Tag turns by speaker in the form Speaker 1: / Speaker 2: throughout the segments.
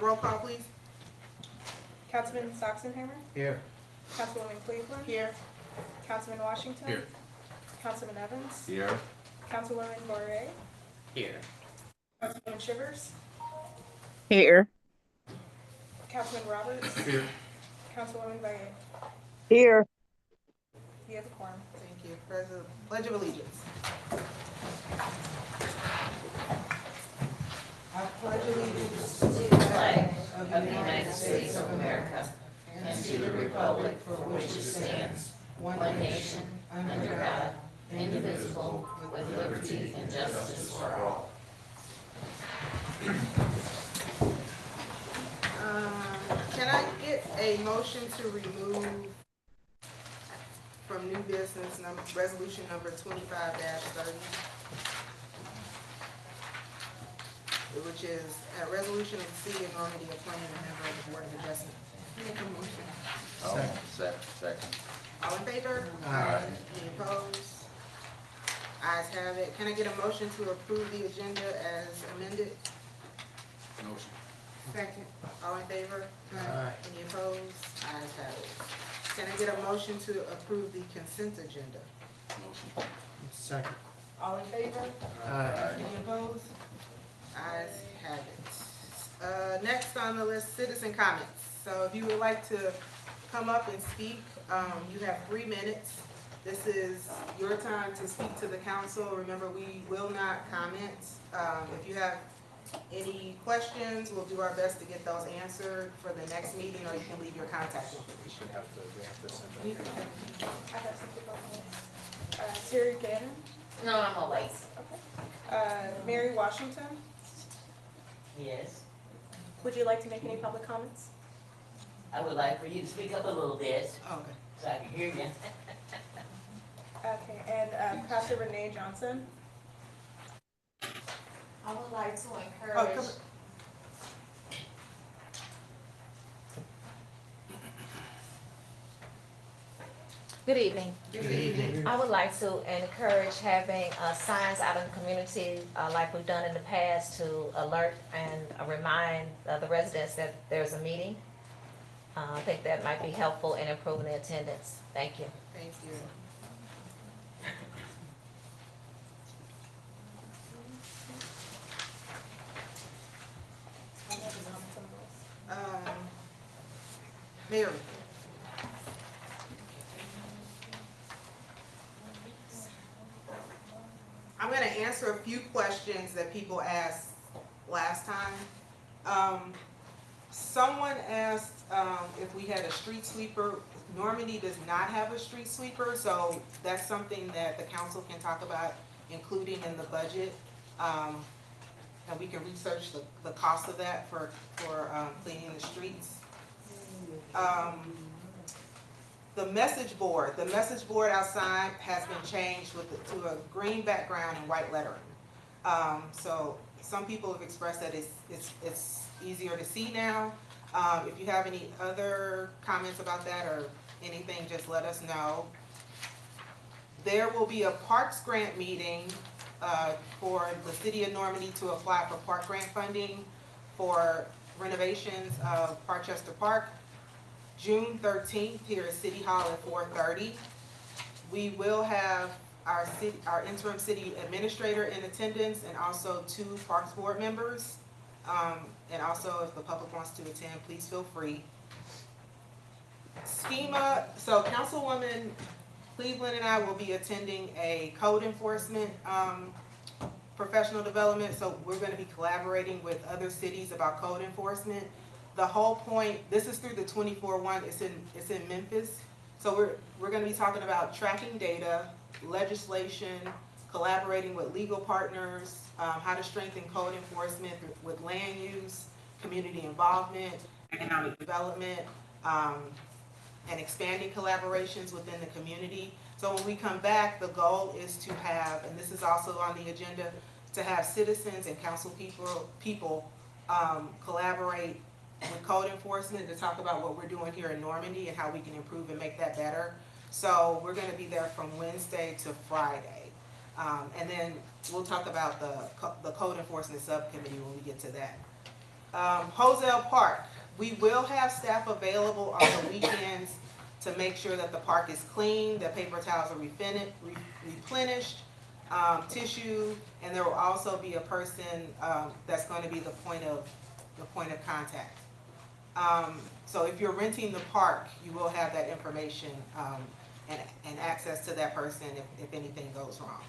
Speaker 1: Roll call, please.
Speaker 2: Councilman Soxenhammer,
Speaker 3: Here.
Speaker 2: Councilwoman Cleveland,
Speaker 1: Here.
Speaker 2: Councilman Washington,
Speaker 3: Here.
Speaker 2: Councilman Evans,
Speaker 3: Here.
Speaker 2: Councilwoman Boyer,
Speaker 3: Here.
Speaker 2: Councilwoman Shivers,
Speaker 4: Here.
Speaker 2: Councilman Roberts,
Speaker 3: Here.
Speaker 2: Councilwoman Baye.
Speaker 4: Here.
Speaker 2: You have a quorum.
Speaker 1: Thank you. President, Pledge of Allegiance. I pledge allegiance
Speaker 5: to the flag of the United States of America and to the republic for which it stands, one nation, under God, indivisible, with liberty and justice for all.
Speaker 1: Can I get a motion to remove from new business resolution number 25-30? Which is a resolution of the City of Normandy appointing a member of the Board of Adjustment. Make a motion.
Speaker 3: Second.
Speaker 1: All in favor?
Speaker 3: Aye.
Speaker 1: Any opposed? Ayes have it. Can I get a motion to approve the agenda as amended?
Speaker 3: Motion.
Speaker 1: Second. All in favor?
Speaker 3: Aye.
Speaker 1: Any opposed? Ayes have it. Can I get a motion to approve the consent agenda?
Speaker 3: Motion. Second.
Speaker 1: All in favor?
Speaker 3: Aye.
Speaker 1: Any opposed? Ayes have it. Next on the list, citizen comments. So if you would like to come up and speak, you have 3 minutes. This is your time to speak to the council. Remember, we will not comment. If you have any questions, we'll do our best to get those answered for the next meeting, or you can leave your contact information.
Speaker 2: I have some people on this. Terry Gannon,
Speaker 5: No, I'm gonna wait.
Speaker 2: Mary Washington,
Speaker 5: Yes,
Speaker 2: would you like to make any public comments?
Speaker 5: I would like for you to speak up a little bit
Speaker 1: Okay.
Speaker 5: so I can hear you.
Speaker 2: Okay, and Pastor Renee Johnson.
Speaker 6: I would like to
Speaker 1: Oh,
Speaker 6: encourage,
Speaker 1: come-
Speaker 6: good evening.
Speaker 1: Good evening.
Speaker 6: I would like to encourage having signs out in the community like we've done in the past to alert and remind the residents that there's a meeting. I think that might be helpful in improving the attendance. Thank you.
Speaker 1: Thank you. Mary. I'm going to answer a few questions that people asked last time. Someone asked if we had a street sweeper. Normandy does not have a street sweeper, so that's something that the council can talk about including in the budget. And we can research the cost of that for cleaning the streets. The message board outside has been changed to a green background and white lettering. So some people have expressed that it's easier to see now. If you have any other comments about that or anything, just let us know. There will be a Parks Grant meeting for the City of Normandy to apply for park grant funding for renovations of Parkchester Park. June 13th here at City Hall at 4:30. We will have our interim city administrator in attendance and also 2 Parks Board members. And also if the public wants to attend, please feel free. SFEMA, so Councilwoman Cleveland and I will be attending a code enforcement professional development, so we're gonna be collaborating with other cities about code enforcement. The whole point, this is through the 24-1, it's in Memphis. So we're gonna be talking about tracking data, legislation, collaborating with legal partners, how to strengthen code enforcement with land use, community involvement, economic development, and expanding collaborations within the community. So when we come back, the goal is to have, and this is also on the agenda, to have citizens and council people collaborate with code enforcement to talk about what we're doing here in Normandy and how we can improve and make that better. So we're gonna be there from Wednesday to Friday. And then we'll talk about the code enforcement subcommittee when we get to that. Hosel Park, we will have staff available on the weekends to make sure that the park is clean, that paper towels are replenished, tissue, and there will also be a person that's going to be the point of contact. So if you're renting the park, you will have that information and access to that person if anything goes wrong.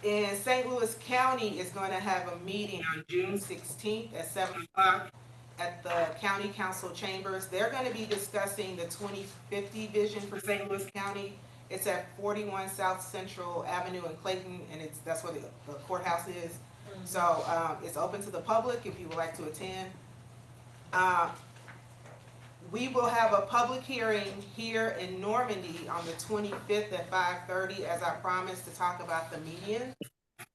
Speaker 1: In St. Louis County is going to have a meeting on June 16th at 7 o'clock at the County Council Chambers. They're going to be discussing the 2050 vision for St. Louis County. It's at 41 South Central Avenue in Clayton, and that's where the courthouse is. So it's open to the public if you would like to attend. We will have a public hearing here in Normandy on the 25th at 5:30, as I promised, to talk about the median,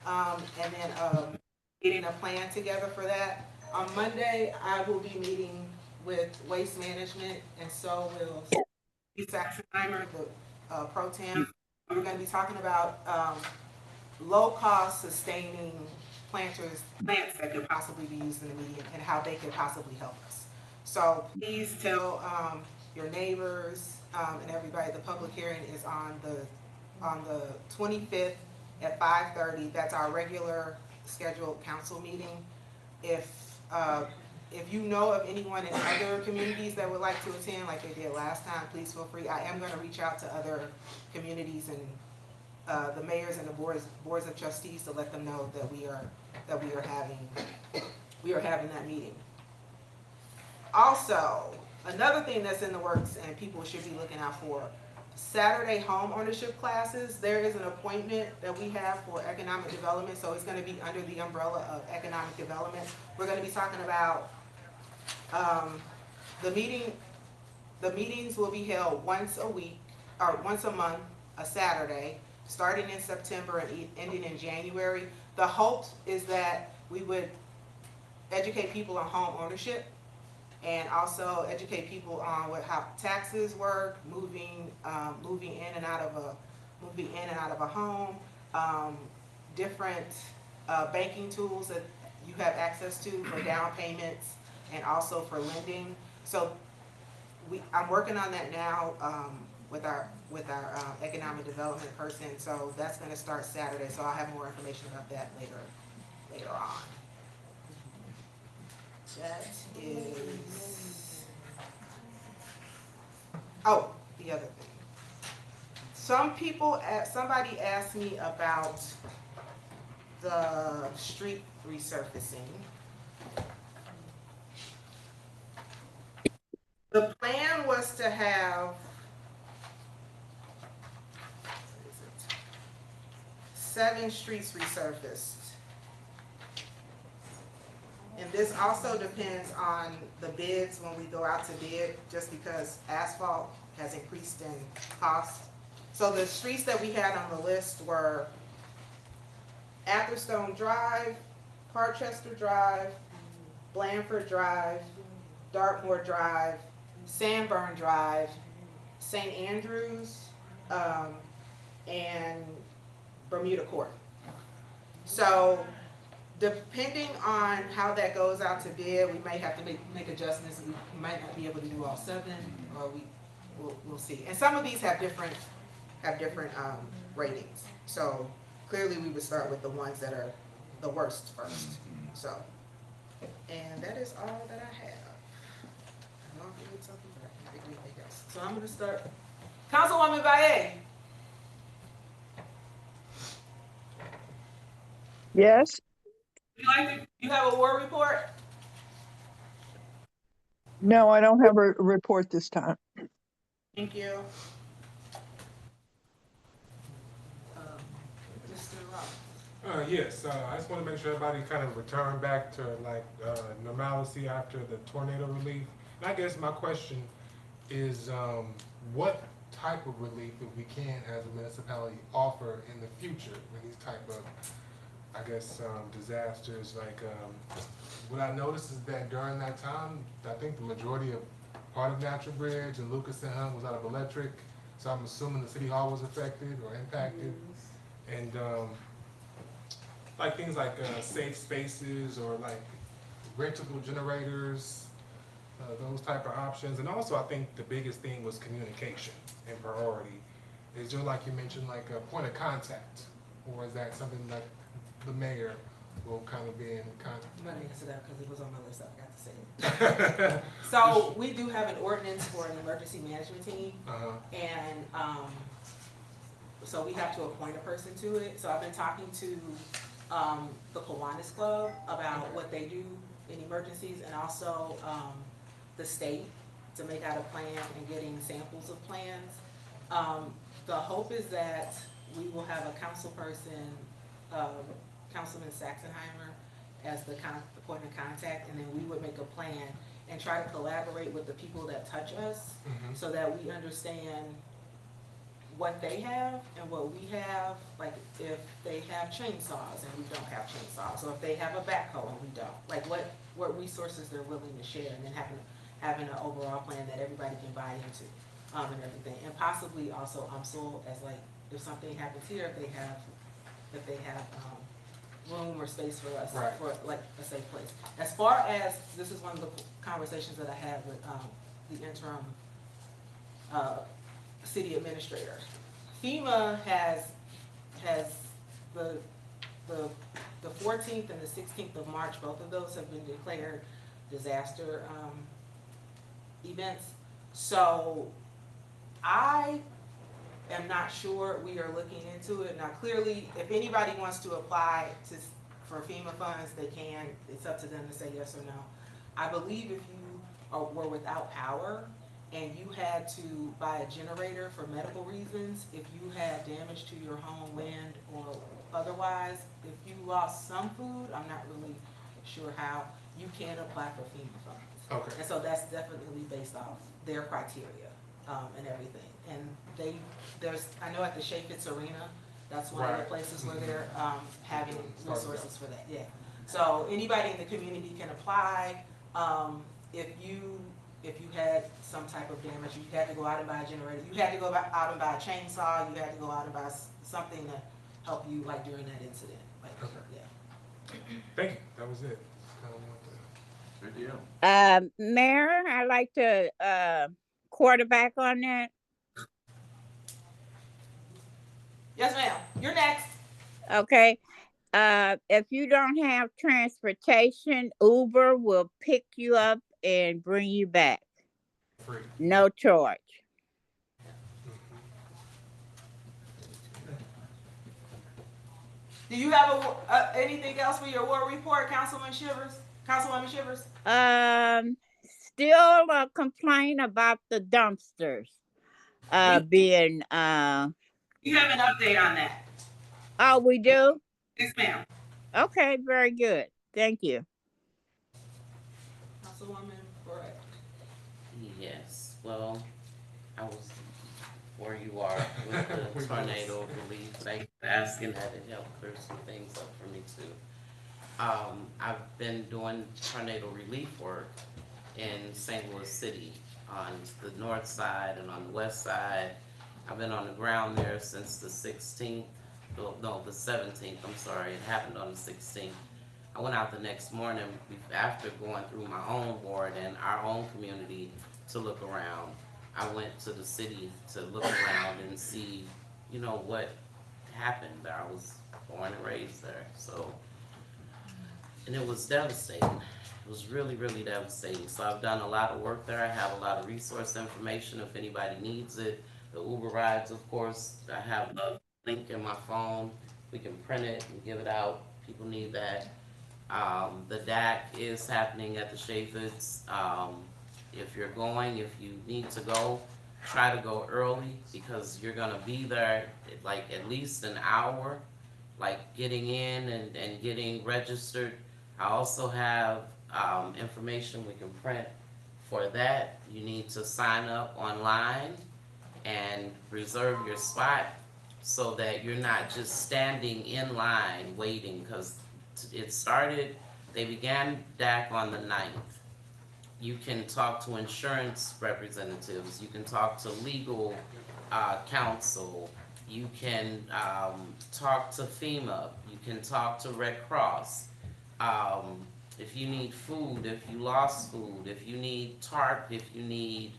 Speaker 1: and then getting a plan together for that. On Monday, I will be meeting with Waste Management, and so will Steve Saxenheimer, the pro tem. We're going to be talking about low-cost sustaining plants that could possibly be used in the median and how they could possibly help us. So please tell your neighbors and everybody. The public hearing is on the 25th at 5:30. That's our regular scheduled council meeting. If you know of anyone in other communities that would like to attend, like they did last time, please feel free. I am going to reach out to other communities and the mayors and the boards of trustees to let them know that we are having that meeting. Also, another thing that's in the works and people should be looking out for, Saturday home ownership classes. There is an appointment that we have for economic development, so it's going to be under the umbrella of economic development. We're going to be talking about the meetings will be held once a week or once a month, a Saturday, starting in September and ending in January. The hope is that we would educate people on home ownership and also educate people on how taxes work, moving in and out of a home, different banking tools that you have access to for down payments and also for lending. So I'm working on that now with our economic development person. So that's going to start Saturday. So I'll have more information about that later on. That is, oh, the other thing. Somebody asked me about the street resurfacing. The plan was to have 7 streets resurfaced. And this also depends on the bids when we go out to bid, just because asphalt has increased in cost. So the streets that we had on the list were Atherstone Drive, Harchester Drive, Blandford Drive, Dartmoor Drive, Sanborn Drive, St. Andrews, and Bermuda Court. So depending on how that goes out to bid, we may have to make adjustments. We might not be able to do all 7, or we'll see. And some of these have different ratings. So clearly, we would start with the ones that are the worst first. So, and that is all that I have. I know I did something, but I can't think of anything else. So I'm going to start. Councilwoman Valle.
Speaker 4: Yes.
Speaker 1: You have a war report?
Speaker 4: No, I don't have a report this time.
Speaker 1: Thank you. Mr. Ross.
Speaker 7: Yes, I just want to make sure everybody kind of returned back to like normalcy after the tornado relief. And I guess my question is, what type of relief, if we can, as a municipality, offer in the future when these type of, I guess, disasters? Like, what I noticed is that during that time, I think the majority of part of Natural Bridge and Lucas and Hunt was out of electric, so I'm assuming the city hall was affected or impacted. And like things like safe spaces or like rentable generators, those type of options. And also I think the biggest thing was communication and priority. Is there, like you mentioned, like a point of contact? Or is that something that the mayor will kind of be in contact?
Speaker 1: I'm gonna answer that because it was on my list, I forgot to say it. So we do have an ordinance for an emergency management team, and so we have to appoint a person to it. So I've been talking to the Kiwanis Club about what they do in emergencies, and also the state to make out a plan and getting samples of plans. The hope is that we will have a council person, Councilman Saxenheimer, as the point of contact, and then we would make a plan and try to collaborate with the people that touch us, so that we understand what they have and what we have. Like if they have chainsaws and we don't have chainsaws, or if they have a backhoe and we don't, like what resources they're willing to share, and then having an overall plan that everybody can buy into, and everything, and possibly also UMSL as like if something happens here, if they have room or space for us,
Speaker 7: Right.
Speaker 1: for like a safe place. As far as, this is one of the conversations that I had with the interim city administrator. FEMA has the 14th and the 16th of March, both of those have been declared disaster events. So I am not sure. We are looking into it. Now clearly, if anybody wants to apply for FEMA funds, they can. It's up to them to say yes or no. I believe if you were without power and you had to buy a generator for medical reasons, if you had damage to your home, land, or otherwise, if you lost some food, I'm not really sure how, you can apply for FEMA funds.
Speaker 7: Okay.
Speaker 1: And so that's definitely based off their criteria and everything. And I know at the Chaffetz Arena, that's one of the
Speaker 7: Right.
Speaker 1: places where they're having resources for that, yeah. So anybody in the community can apply. If you had some type of damage, you had to go out and buy a generator, you had to go out and buy a chainsaw, you had to go out and buy something to help you like during that incident. Like,
Speaker 7: Okay.
Speaker 1: yeah.
Speaker 7: Thank you. That was it. Kind of wanted to-
Speaker 3: Good deal.
Speaker 4: Mayor, I'd like to quarterback on that.
Speaker 1: Yes, ma'am. You're next.
Speaker 4: Okay. If you don't have transportation, Uber will pick you up and bring you back.
Speaker 7: Free.
Speaker 4: No charge.
Speaker 1: Do you have anything else for your war report, Councilwoman Shivers?
Speaker 4: Still a complaint about the dumpsters being
Speaker 1: You have an update on that.
Speaker 4: Oh, we do?
Speaker 1: Yes, ma'am.
Speaker 4: Okay, very good. Thank you.
Speaker 1: Councilwoman Barrett.
Speaker 5: Yes, well, I was where you are with the tornado relief. Thank you for asking that. It helped clear some things up for me too. I've been doing tornado relief work in St. Louis City on the north side and on the west side. I've been on the ground there since the 16th. No, the 17th, I'm sorry, it happened on the 16th. I went out the next morning after going through my own ward and our own community to look around. I went to the city to look around and see, you know, what happened there. I was born and raised there, so. And it was devastating. It was really, really devastating. So I've done a lot of work there. I have a lot of resource information if anybody needs it. The Uber rides, of course, I have a link in my phone. We can print it and give it out.
Speaker 8: People need that. The DAC is happening at the Chaffetz. If you're going, if you need to go, try to go early because you're gonna be there like at least an hour, like getting in and getting registered. I also have information we can print for that. You need to sign up online and reserve your spot so that you're not just standing in line waiting, because it started, they began DAC on the 9th. You can talk to insurance representatives, you can talk to legal counsel, you can talk to FEMA, you can talk to Red Cross. If you need food, if you lost food, if you need tarp, if you need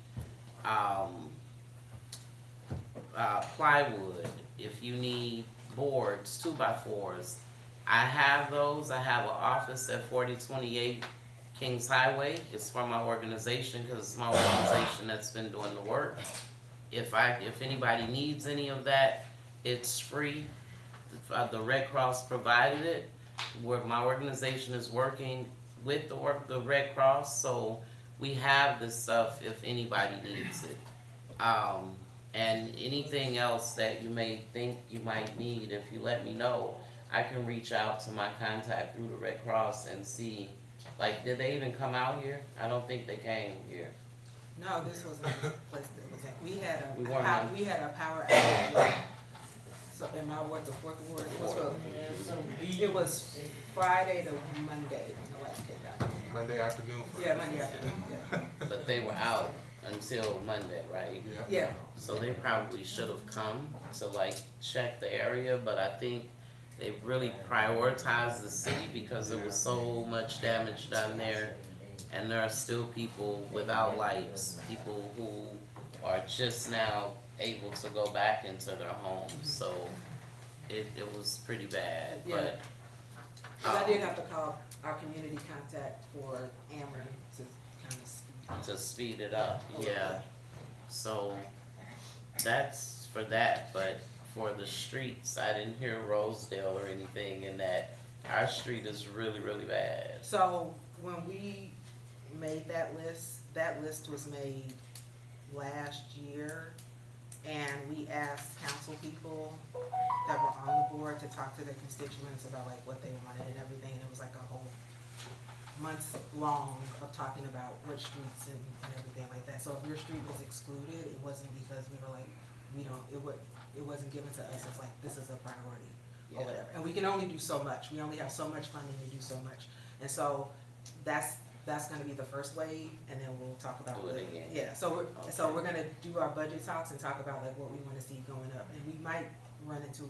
Speaker 8: plywood, if you need boards, 2x4s, I have those. I have an office at 4028 Kings Highway. It's for my organization because it's my organization that's been doing the work. If anybody needs any of that, it's free. The Red Cross provided it. Where my organization is working with the Red Cross, so we have this stuff if anybody needs it. And anything else that you may think you might need, if you let me know, I can reach out to my contact through the Red Cross and see, like, did they even come out here? I don't think they came here.
Speaker 1: No, this wasn't the place that was at. We had
Speaker 8: We weren't.
Speaker 1: we had a power outage. So in my ward, the 4th ward, it was Friday to Monday when the last came out.
Speaker 7: Monday afternoon.
Speaker 1: Yeah, Monday afternoon, yeah.
Speaker 8: But they were out until Monday, right?
Speaker 1: Yeah,
Speaker 8: So they probably should have come to like check the area, but I think they really prioritized the city because there was so much damage done there. And there are still people without lights, people who are just now able to go back into their homes. So it was pretty bad, but.
Speaker 1: 'cause I did have to call our community contact for Ameren to kind of
Speaker 8: To speed it up, yeah. So that's for that, but for the streets, I didn't hear Rosedale or anything in that. Our street is really, really bad.
Speaker 1: So when we made that list was made last year, and we asked council people that were on the board to talk to their constituents about like what they wanted and everything, and it was like a whole months long of talking about which streets and everything like that. So if your street was excluded, it wasn't because we were like, it wasn't given to us as like, this is a priority or
Speaker 8: Yeah.
Speaker 1: whatever. And we can only do so much. We only have so much funding to do so much. And so that's gonna be the first wave, and then we'll talk about
Speaker 8: Do it again.
Speaker 1: yeah. So we're gonna do our budget talks and talk about like what we wanna see going up. And we might run into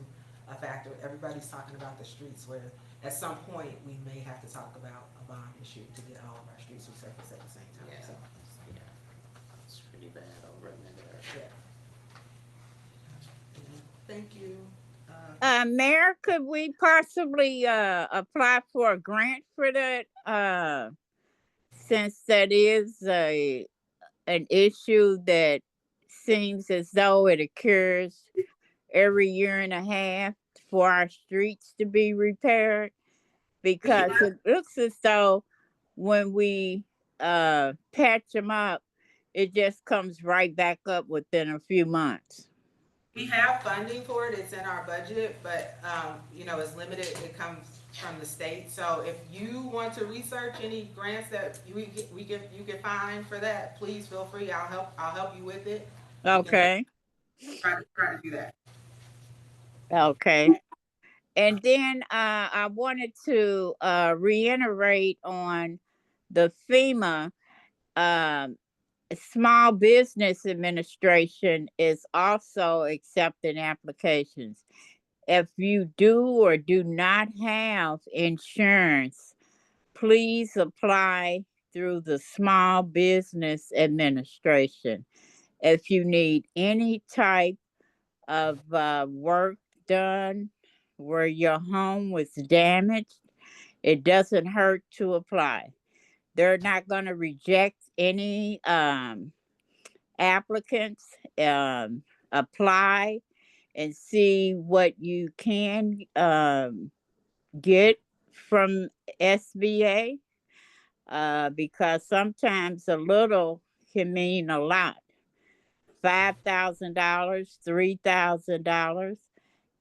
Speaker 1: a factor, everybody's talking about the streets where at some point we may have to talk about a bond issue to get all of our streets resurfaced at the same time,
Speaker 8: Yeah.
Speaker 1: so,
Speaker 8: Yeah. It's pretty bad over in that area.
Speaker 1: yeah. Thank you.
Speaker 4: Mayor, could we possibly apply for a grant for that? Since that is an issue that seems as though it occurs every year and a half for our streets to be repaired, because it looks as though when we patch them up, it just comes right back up within a few months.
Speaker 1: We have funding for it, it's in our budget, but, it's limited, it comes from the state. So if you want to research any grants that you can find for that, please feel free, I'll help you with it.
Speaker 4: Okay.
Speaker 1: Try to do that.
Speaker 4: Okay. And then I wanted to reiterate on the FEMA. Small Business Administration is also accepting applications. If you do or do not have insurance, please apply through the Small Business Administration. If you need any type of work done where your home was damaged, it doesn't hurt to apply. They're not going to reject any applicants. Apply and see what you can get from SBA, because sometimes a little can mean a lot. $5,000, $3,000,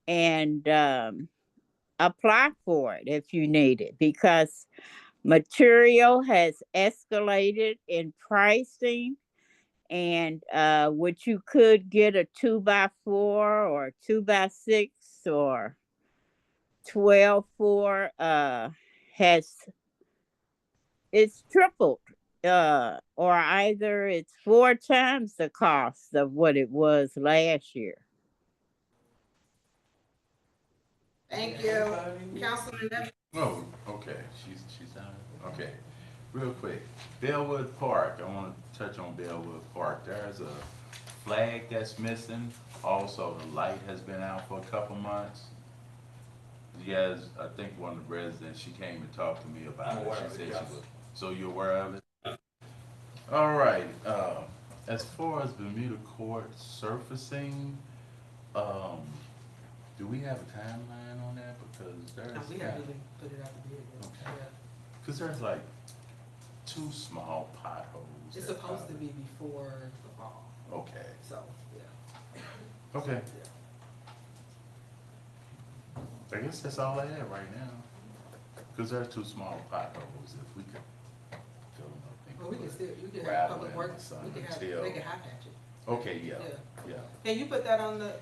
Speaker 4: and apply for it if you need it, because material has escalated in pricing, and what you could get a 2x4 or 2x6 or 12-4 has it's tripled, or either it's 4 times the cost of what it was last year.
Speaker 1: Thank you. Councilman Neville.
Speaker 3: Oh, okay, she's down, okay. Real quick, Bellwood Park, I wanna touch on Bellwood Park. There's a flag that's missing. Also, the light has been out for a couple months. You guys, I think one of the residents, she came and talked to me about it. She said she was, so you're aware of it? All right, as far as Bermuda Court surfacing, do we have a timeline on that? Because there's.
Speaker 1: No, we haven't even put it out to bid yet.
Speaker 3: Okay.
Speaker 1: Yeah.
Speaker 3: Because there's like 2 small potholes.
Speaker 1: It's
Speaker 3: that
Speaker 1: supposed to
Speaker 3: probably-
Speaker 1: be before the fall,
Speaker 3: Okay,
Speaker 1: so, yeah.
Speaker 3: okay.
Speaker 1: Yeah.
Speaker 3: I guess that's all I have right now. Because there's 2 small potholes, if we could fill them up. and
Speaker 1: Well, we can
Speaker 3: put
Speaker 1: still, we can have
Speaker 3: gravel
Speaker 1: public
Speaker 3: in
Speaker 1: works,
Speaker 3: some
Speaker 1: we can have,
Speaker 3: until-
Speaker 1: they can hot patch it.
Speaker 3: Okay, yeah,
Speaker 1: Yeah.
Speaker 3: yeah.
Speaker 1: Can you put that on the,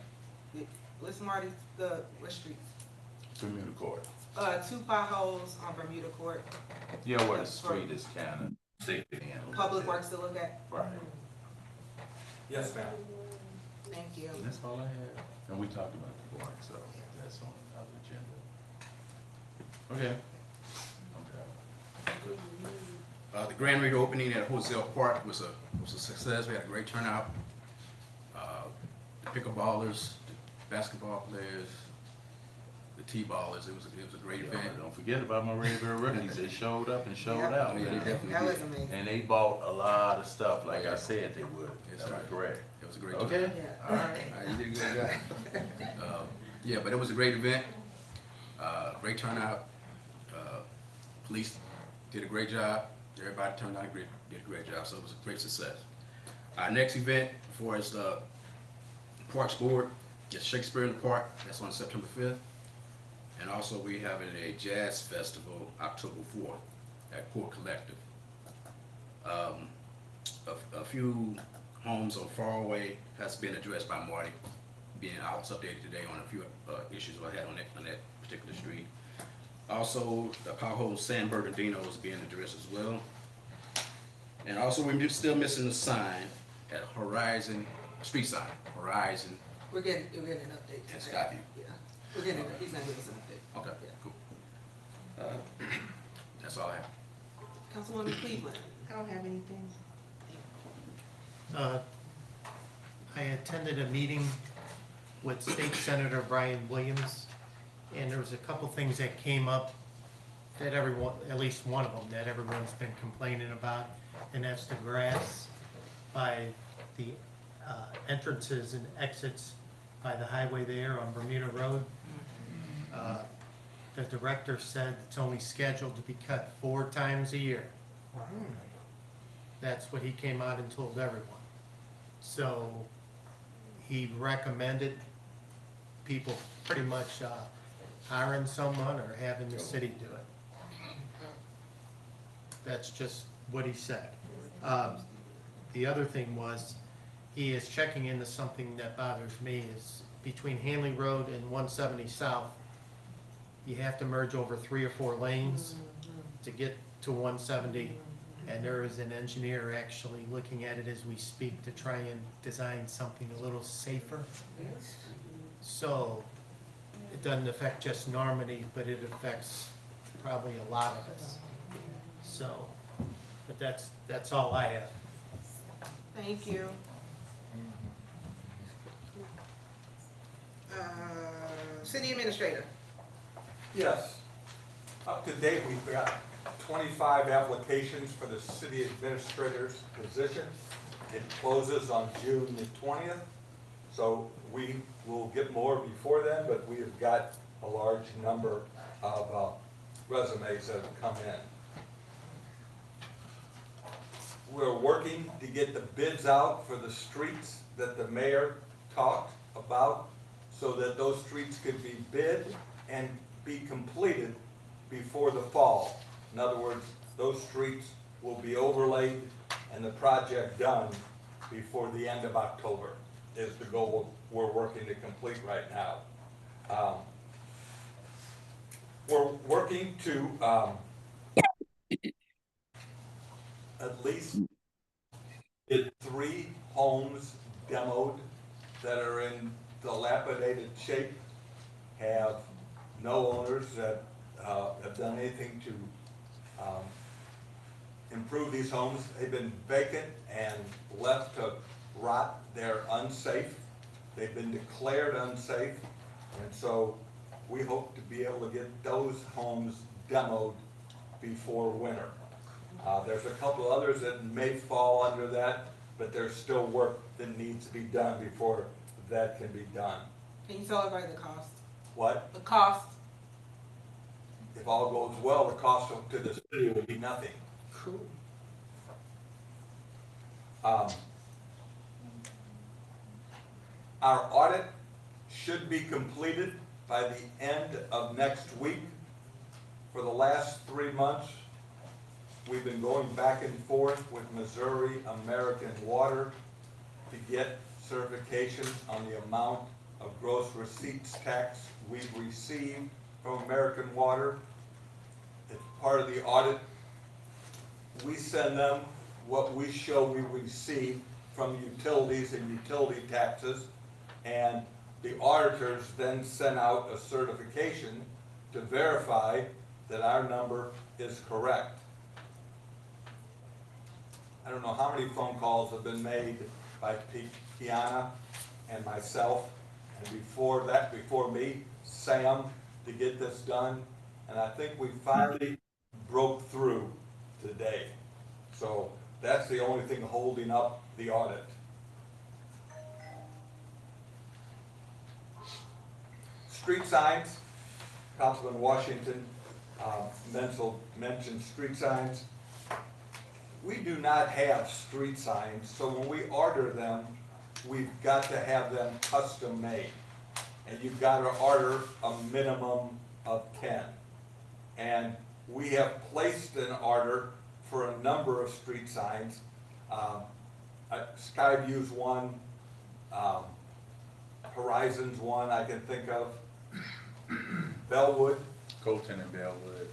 Speaker 1: listen, Marty, what streets?
Speaker 3: Bermuda Court.
Speaker 1: 2 potholes on Bermuda Court,
Speaker 3: Yeah, where the
Speaker 1: That's
Speaker 3: street is kind of thick and.
Speaker 1: Public Works to look at.
Speaker 3: Right.
Speaker 7: Yes, ma'am.
Speaker 1: Thank you.
Speaker 3: And that's all I have. And we talked about the park, so that's on the agenda. Okay.
Speaker 9: The grand reopening at Hosel Park was a success. We had a great turnout. The pickleballers, the basketball players, the T-ballers, it was a great
Speaker 3: Yeah,
Speaker 9: event.
Speaker 3: but don't forget about my Rayberry rookies. They showed up and showed
Speaker 1: Yeah.
Speaker 3: out.
Speaker 9: Yeah, they
Speaker 3: man.
Speaker 9: definitely
Speaker 1: That was
Speaker 9: did.
Speaker 1: amazing.
Speaker 3: And they bought a lot of stuff, like I said they would.
Speaker 9: That's
Speaker 3: Am I
Speaker 9: right.
Speaker 3: correct?
Speaker 9: It was a great
Speaker 3: Okay?
Speaker 9: turnout.
Speaker 1: Yeah.
Speaker 3: All right.
Speaker 9: You did a good job. Yeah, but it was a great event. Great turnout. Police did a great job. Everybody turned out did a great job, so it was a great success. Our next event for us, Parks Board, is Shakespeare in the Park. That's on September 5th. And also we having a jazz festival October 4th at Port Collective. A few homes on Faraway has been addressed by Marty. I was updated today on a few issues I had on that particular street. Also, the pothole San Bernardino is being addressed as well. And also, we're still missing the sign at Horizon, street sign, Horizon.
Speaker 1: We're getting an update
Speaker 9: Yes,
Speaker 1: today.
Speaker 9: copy.
Speaker 1: Yeah, we're getting, he's gonna give us an update.
Speaker 9: Okay,
Speaker 1: Yeah.
Speaker 9: cool. That's all I have.
Speaker 1: Councilwoman Cleveland.
Speaker 2: I don't have anything.
Speaker 10: I attended a meeting with State Senator Brian Williams, and there was a couple things that came up that everyone, at least one of them, that everyone's been complaining about, and that's the grass by the entrances and exits by the highway there on Bermuda Road. The director said it's only scheduled to be cut 4 times a year. That's what he came out and told everyone. So he recommended people pretty much hiring someone or having the city do it. That's just what he said. The other thing was, he is checking into something that bothers me, is between Hanley Road and 170 South, you have to merge over 3 or 4 lanes to get to 170. And there is an engineer actually looking at it as we speak to try and design something a little safer. So it doesn't affect just Normandy, but it affects probably a lot of us. So, but that's all I have.
Speaker 1: Thank you. City Administrator.
Speaker 11: Yes. Up to date, we've got 25 applications for the city administrator's position. It closes on June the 20th, so we will get more before then, but we have got a large number of resumes that have come in. We're working to get the bids out for the streets that the mayor talked about, so that those streets could be bid and be completed before the fall. In other words, those streets will be overlaid and the project done before the end of October is the goal we're working to complete right now. We're working to at least get 3 homes demoed that are in dilapidated shape, have no owners that have done anything to improve these homes. They've been vacant and left to rot. They're unsafe. They've been declared unsafe. And so we hope to be able to get those homes demoed before winter. There's a couple others that may fall under that, but there's still work that needs to be done before that can be done.
Speaker 1: Can you tell everybody the cost?
Speaker 11: What?
Speaker 1: The cost?
Speaker 11: If all goes well, the cost to the city will be nothing.
Speaker 1: Cool.
Speaker 11: Our audit should be completed by the end of next week. For the last 3 months, we've been going back and forth with Missouri American Water to get certification on the amount of gross receipts tax we've received from American Water. As part of the audit, we send them what we show we receive from utilities and utility taxes, and the auditors then send out a certification to verify that our number is correct. I don't know how many phone calls have been made by Kiana and myself, and before that, before me, Sam, to get this done. And I think we finally broke through today. So that's the only thing holding up the audit. Street signs, Councilman Washington mentioned street signs. We do not have street signs, so when we order them, we've got to have them custom made. And you've got to order a minimum of 10. And we have placed an order for a number of street signs. Skyview's one, Horizon's one I can think of, Bellwood.
Speaker 3: Colton and Bellwood.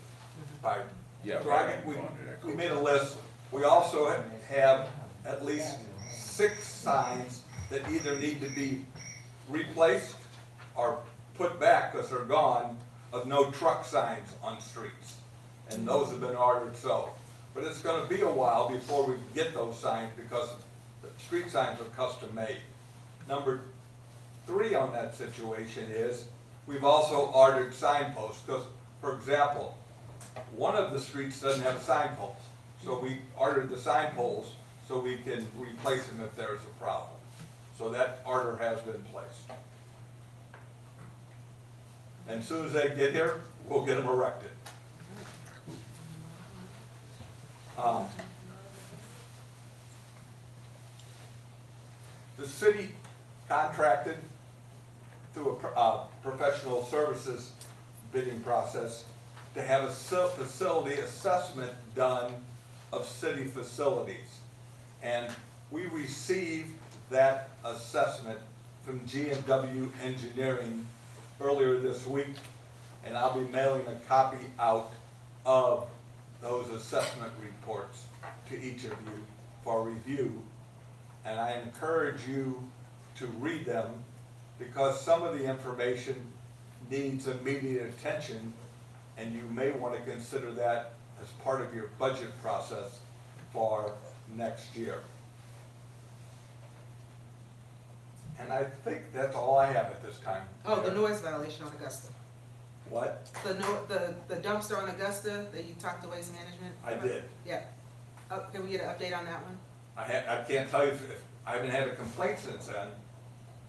Speaker 11: Right.
Speaker 3: Yeah,
Speaker 11: So
Speaker 3: right.
Speaker 11: we made a list. We also have at least 6 signs that either need to be replaced or put back because they're gone, of no truck signs on streets. And those have been ordered so. But it's gonna be a while before we get those signs because the street signs are custom made. Number 3 on that situation is, we've also ordered signposts because, for example, one of the streets doesn't have signposts. So we ordered the sign poles so we can replace them if there's a problem. So that order has been placed. And as soon as they get here, we'll get them erected. The city contracted through a professional services bidding process to have a facility assessment done of city facilities. And we received that assessment from G&W Engineering earlier this week, and I'll be mailing a copy out of those assessment reports to each of you for review. And I encourage you to read them because some of the information needs immediate attention, and you may want to consider that as part of your budget process for next year. And I think that's all I have at this time.
Speaker 1: Oh, the noise violation on Augusta.
Speaker 11: What?
Speaker 1: The dumpster on Augusta that you talked to Waste Management?
Speaker 11: I did.
Speaker 1: Yeah. Can we get an update on that one?
Speaker 11: I can't tell you if I haven't had a complaint since then.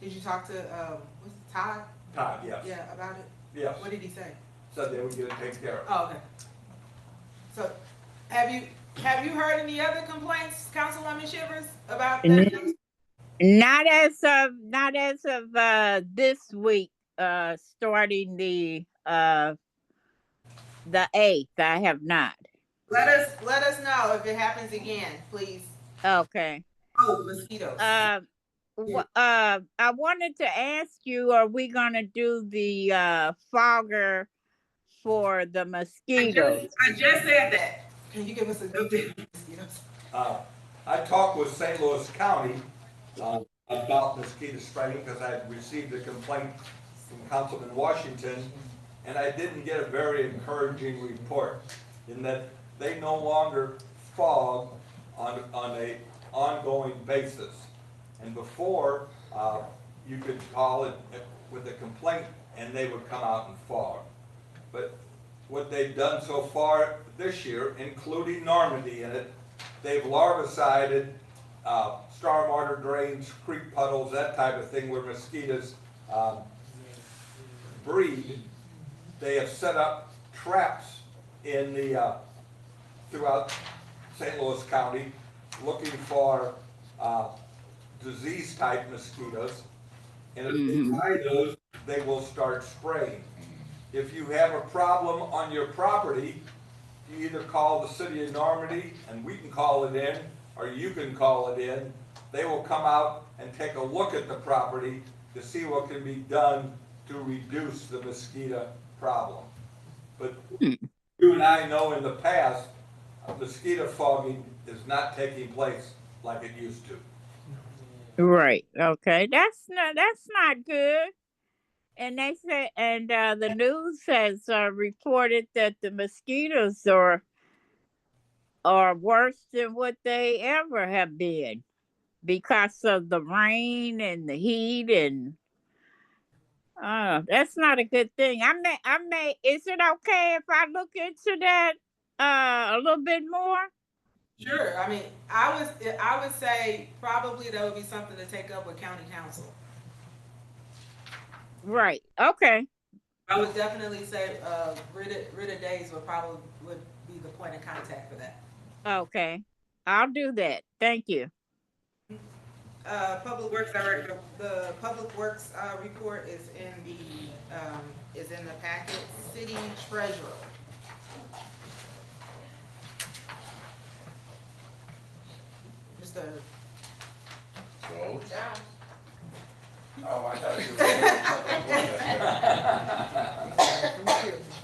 Speaker 1: Did you talk to, what's it, Todd?
Speaker 11: Todd, yes.
Speaker 1: Yeah, about it?
Speaker 11: Yes.
Speaker 1: What did he say?
Speaker 11: said they would get it taken care of.
Speaker 1: Oh, okay. So, have you heard any other complaints, Councilwoman Shivers, about that?
Speaker 4: Not as of this week, starting the 8th. I have not.
Speaker 1: Let us know if it happens again, please.
Speaker 4: Okay.
Speaker 1: Oh, mosquitoes.
Speaker 4: I wanted to ask you, are we gonna do the fogger for the mosquitoes?
Speaker 1: I just said that. Can you give us a update on mosquitoes?
Speaker 11: I talked with St. Louis County about mosquito spraying because I had received a complaint from Councilman Washington, and I didn't get a very encouraging report in that they no longer fog on a ongoing basis. And before, you could call it with a complaint and they would come out and fog. But what they've done so far this year, including Normandy in it, they've larvicided stormwater drains, creek puddles, that type of thing where mosquitoes breed. They have set up traps in the throughout St. Louis County looking for disease-type mosquitoes. And if they find those, they will start spraying. If you have a problem on your property, you either call the city of Normandy, and we can call it in, or you can call it in. They will come out and take a look at the property to see what can be done to reduce the mosquito problem. But you and I know in the past, mosquito fogging is not taking place like it used to.
Speaker 4: Right. Okay. That's not good. And they say, and the news has reported that the mosquitoes are worse than what they ever have been because of the rain and the heat, and that's not a good thing. I may. Is it okay if I look into that a little bit more?
Speaker 1: Sure. I mean, I would say probably that would be something to take up with county council.
Speaker 4: Right. Okay.
Speaker 1: I would definitely say Rita Days would be the point of contact for that.
Speaker 4: Okay. I'll do that. Thank you.
Speaker 1: Public Works Director, the Public Works report is in the packet. City Treasurer. Mr.
Speaker 3: Oh, I thought you were.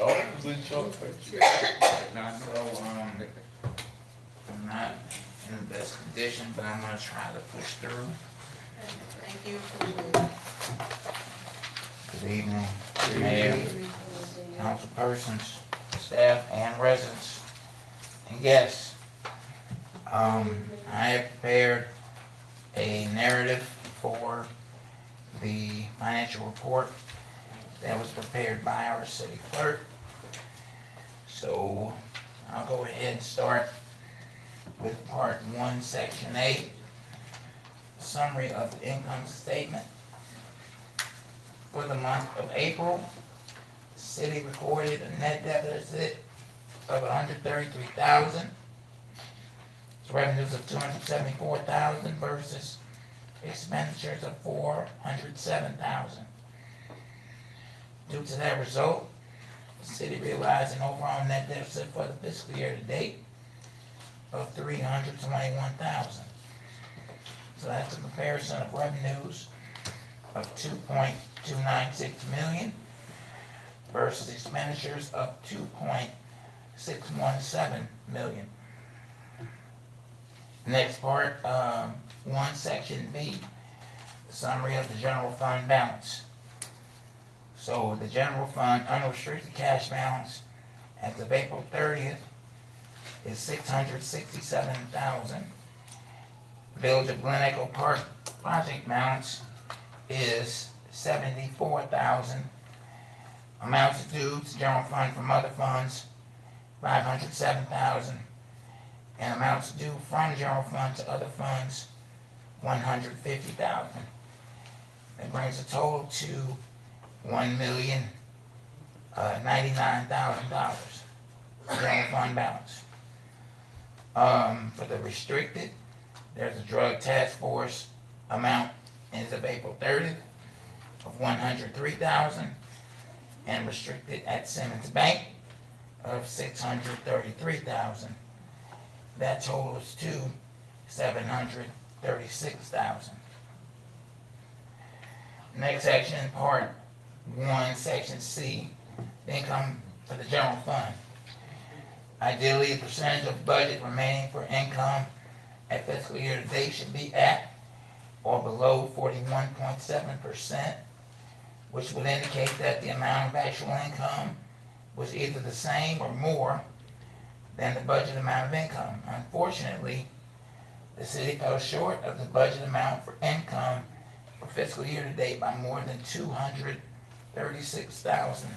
Speaker 3: Oh, it was in chocolate.
Speaker 12: I'm not in the best condition, but I'm gonna try to push through.
Speaker 1: Thank you.
Speaker 12: Good evening, Mayor, council persons, staff, and residents, and guests. I have prepared a narrative for the financial report that was prepared by our city clerk. So I'll go ahead and start with part 1, section 8, summary of the income statement. For the month of April, the city recorded a net deficit of $133,000. Revenues of $274,000 versus expenditures of $407,000. Due to that result, the city realized an overall net deficit for the fiscal year to date of $321,000. So that's a comparison of revenues of $2.296 million versus expenditures of $2.617 million. Next part, 1, section B, summary of the general fund balance. So the general fund unrestricted cash balance as of April 30th is $667,000. Village of Glen Echo Park project balance is $74,000. Amounts due to general fund from other funds, $507,000. And amounts due from general fund to other funds, $150,000. That brings a total to $1,000,000 $99,000, general fund balance. For the restricted, there's a drug task force amount as of April 30th of $103,000, and restricted at Simmons Bank of $633,000. That totals to $736,000. Next section, part 1, section C, income for the general fund. Ideally, the percentage of budget remaining for income at fiscal year to date should be at or below 41.7%, which would indicate that the amount of actual income was either the same or more than the budget amount of income. Unfortunately, the city fell short of the budget amount for income for fiscal year to date by more than $236,000,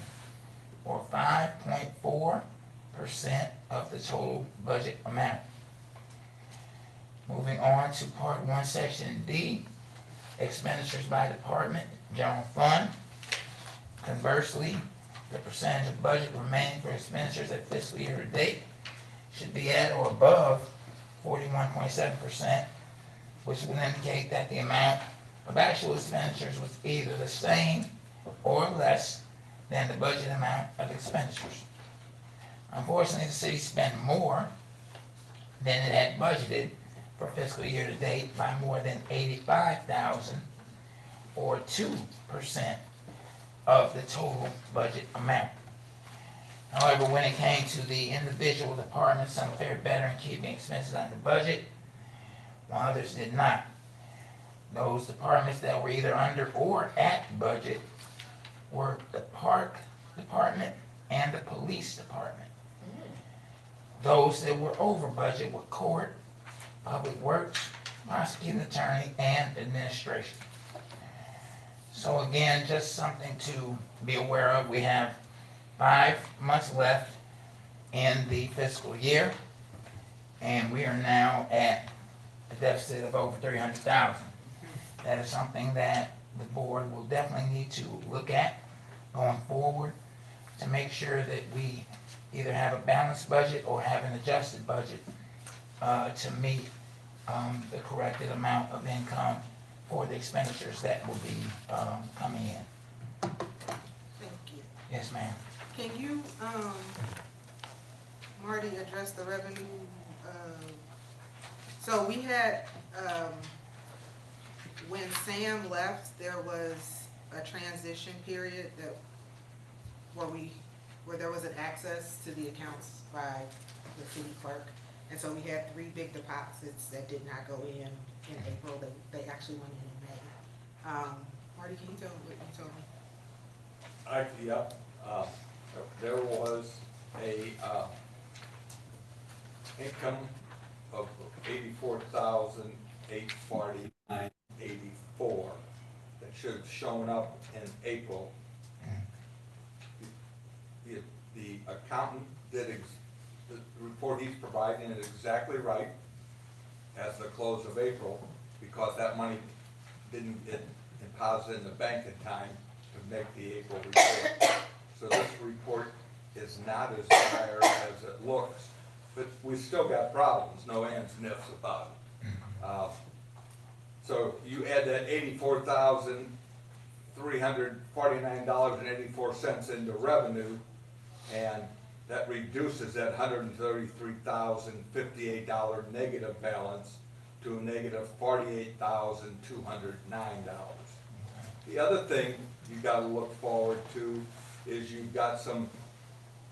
Speaker 12: or 5.4% of the total budget amount. Moving on to part 1, section D, expenditures by department, general fund. Conversely, the percentage of budget remaining for expenditures at fiscal year to date should be at or above 41.7%, which will indicate that the amount of actual expenditures was either the same or less than the budget amount of expenditures. Unfortunately, the city spent more than it had budgeted for fiscal year to date by more than $85,000, or 2% of the total budget amount. However, when it came to the individual departments, some fared better in keeping expenses under budget, while others did not. Those departments that were either under or at budget were the park department and the police department. Those that were over budget were court, public works, prosecuting attorney, and administration. So again, just something to be aware of. We have 5 months left in the fiscal year, and we are now at a deficit of over $300,000. That is something that the board will definitely need to look at going forward to make sure that we either have a balanced budget or have an adjusted budget to meet the corrected amount of income for the expenditures that will be coming in.
Speaker 1: Thank you.
Speaker 12: Yes, ma'am.
Speaker 1: Can you, Marty, address the revenue? So we had, when Sam left, there was a transition period where there was an access to the accounts by the city clerk. And so we had 3 big deposits that did not go in April. They actually went in May. Marty, can you tell me what you told me?
Speaker 11: Yep, there was a income of $84,849.84 that should have shown up in April. The accountant did the report he's providing is exactly right as the close of April, because that money didn't get deposited in the bank in time to make the April report. So this report is not as dire as it looks, but we still got problems, no ands and ifs about it. So you add that $84,349.84 into revenue, and that reduces that $133,058 negative balance to a negative $48,209. The other thing you gotta look forward to is you've got some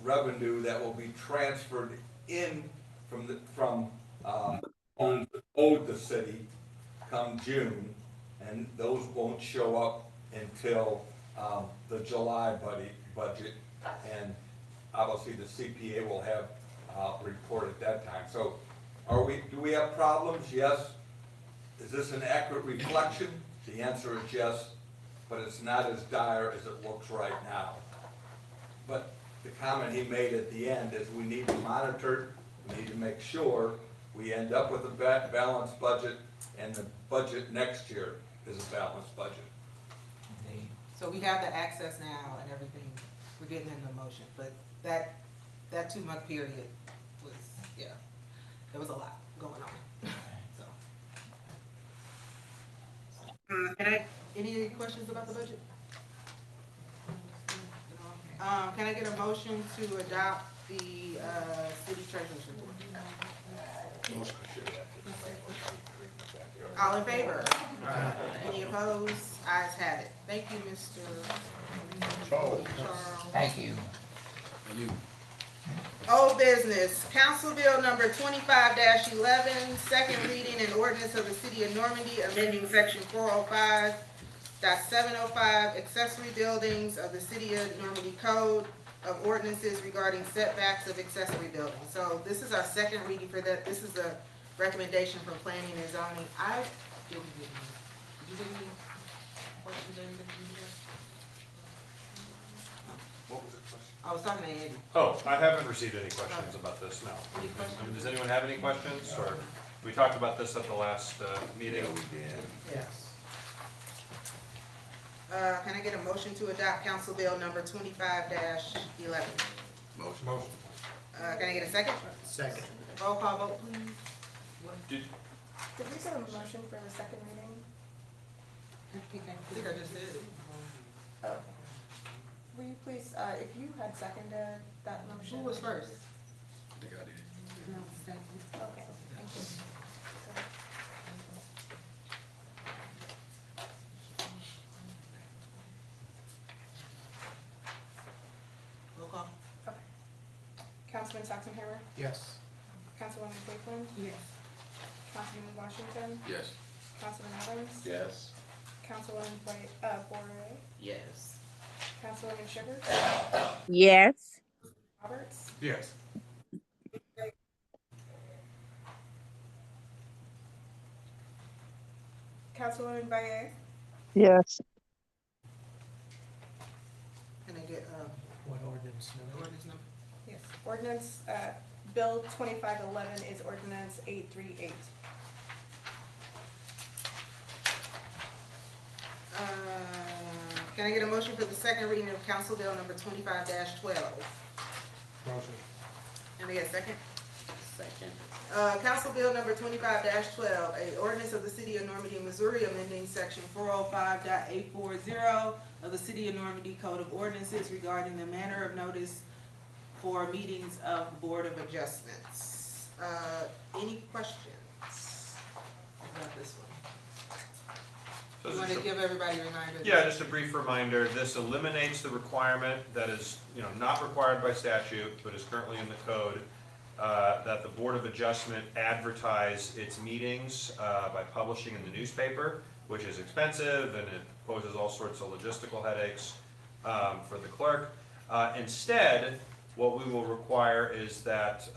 Speaker 11: revenue that will be transferred in from owed the city come June, and those won't show up until the July budget, and obviously the CPA will have a report at that time. So do we have problems? Yes. Is this an accurate reflection? The answer is yes, but it's not as dire as it looks right now. But the comment he made at the end is we need to monitor, we need to make sure we end up with a balanced budget, and the budget next year is a balanced budget.
Speaker 1: So we have the access now and everything. We're getting in the motion, but that 2-month period was, yeah, there was a lot going on, so. Any questions about the budget? Can I get a motion to adopt the, city treasurer's report? All in favor? Any opposed? Ayes have it. Thank you, Mr. Charles.
Speaker 12: Thank you.
Speaker 9: And you,
Speaker 1: Old business, Council Bill number 25-11, second reading and ordinance of the City of Normandy amending section 405.705 accessory buildings of the City of Normandy Code of Ordinances regarding setbacks of accessory buildings. So this is our second reading for that. This is a recommendation from Planning and Zoning. I didn't get any. Did you get any questions or anything?
Speaker 11: What was the question?
Speaker 1: I was talking to Andy.
Speaker 13: Oh, I haven't received any questions about this, no.
Speaker 1: Any questions?
Speaker 13: Does anyone have any questions, or, we talked about this at the last meeting?
Speaker 1: Yes. Can I get a motion to adopt Council Bill number 25-11?
Speaker 9: motion.
Speaker 7: Motion.
Speaker 1: Can I get a second?
Speaker 10: Second.
Speaker 1: Roll call vote, please.
Speaker 13: Did,
Speaker 2: Did we get a motion for the second reading?
Speaker 1: I think I just said it.
Speaker 2: Oh. Will you please, if you had seconded that motion?
Speaker 1: Who was first?
Speaker 9: I think I did.
Speaker 2: Okay, thank you.
Speaker 1: Roll call.
Speaker 2: Councilman Saxonhammer?
Speaker 10: Yes.
Speaker 2: Councilwoman Cleveland?
Speaker 1: Yes.
Speaker 2: Councilman Washington?
Speaker 9: Yes.
Speaker 2: Councilman Adams?
Speaker 3: Yes.
Speaker 2: Councilwoman Boyer?
Speaker 8: Yes.
Speaker 2: Councilwoman Sugar?
Speaker 4: Yes.
Speaker 2: Roberts?
Speaker 7: Yes.
Speaker 2: Councilwoman Boyer?
Speaker 5: Yes.
Speaker 1: Can I get,
Speaker 10: What ordinance number?
Speaker 1: ordinance number?
Speaker 2: Yes. Ordinance, Bill 2511 is ordinance 838.
Speaker 1: Can I get a motion for the second reading of Council Bill number 25-12?
Speaker 7: Motion.
Speaker 1: Can I get a second?
Speaker 8: Second.
Speaker 1: Council Bill number 25-12, a ordinance of the City of Normandy, Missouri, amending section 405.840 of the City of Normandy Code of Ordinances regarding the manner of notice for meetings of Board of Adjustments. Any questions about this one?
Speaker 13: so
Speaker 1: You
Speaker 13: this
Speaker 1: want
Speaker 13: is
Speaker 1: to
Speaker 13: a-
Speaker 1: give everybody a reminder?
Speaker 13: yeah, just a brief reminder, this eliminates the requirement that is, not required by statute, but is currently in the code, that the Board of Adjustment advertise its meetings by publishing in the newspaper, which is expensive and it poses all sorts of logistical headaches for the clerk. Instead, what we will require is that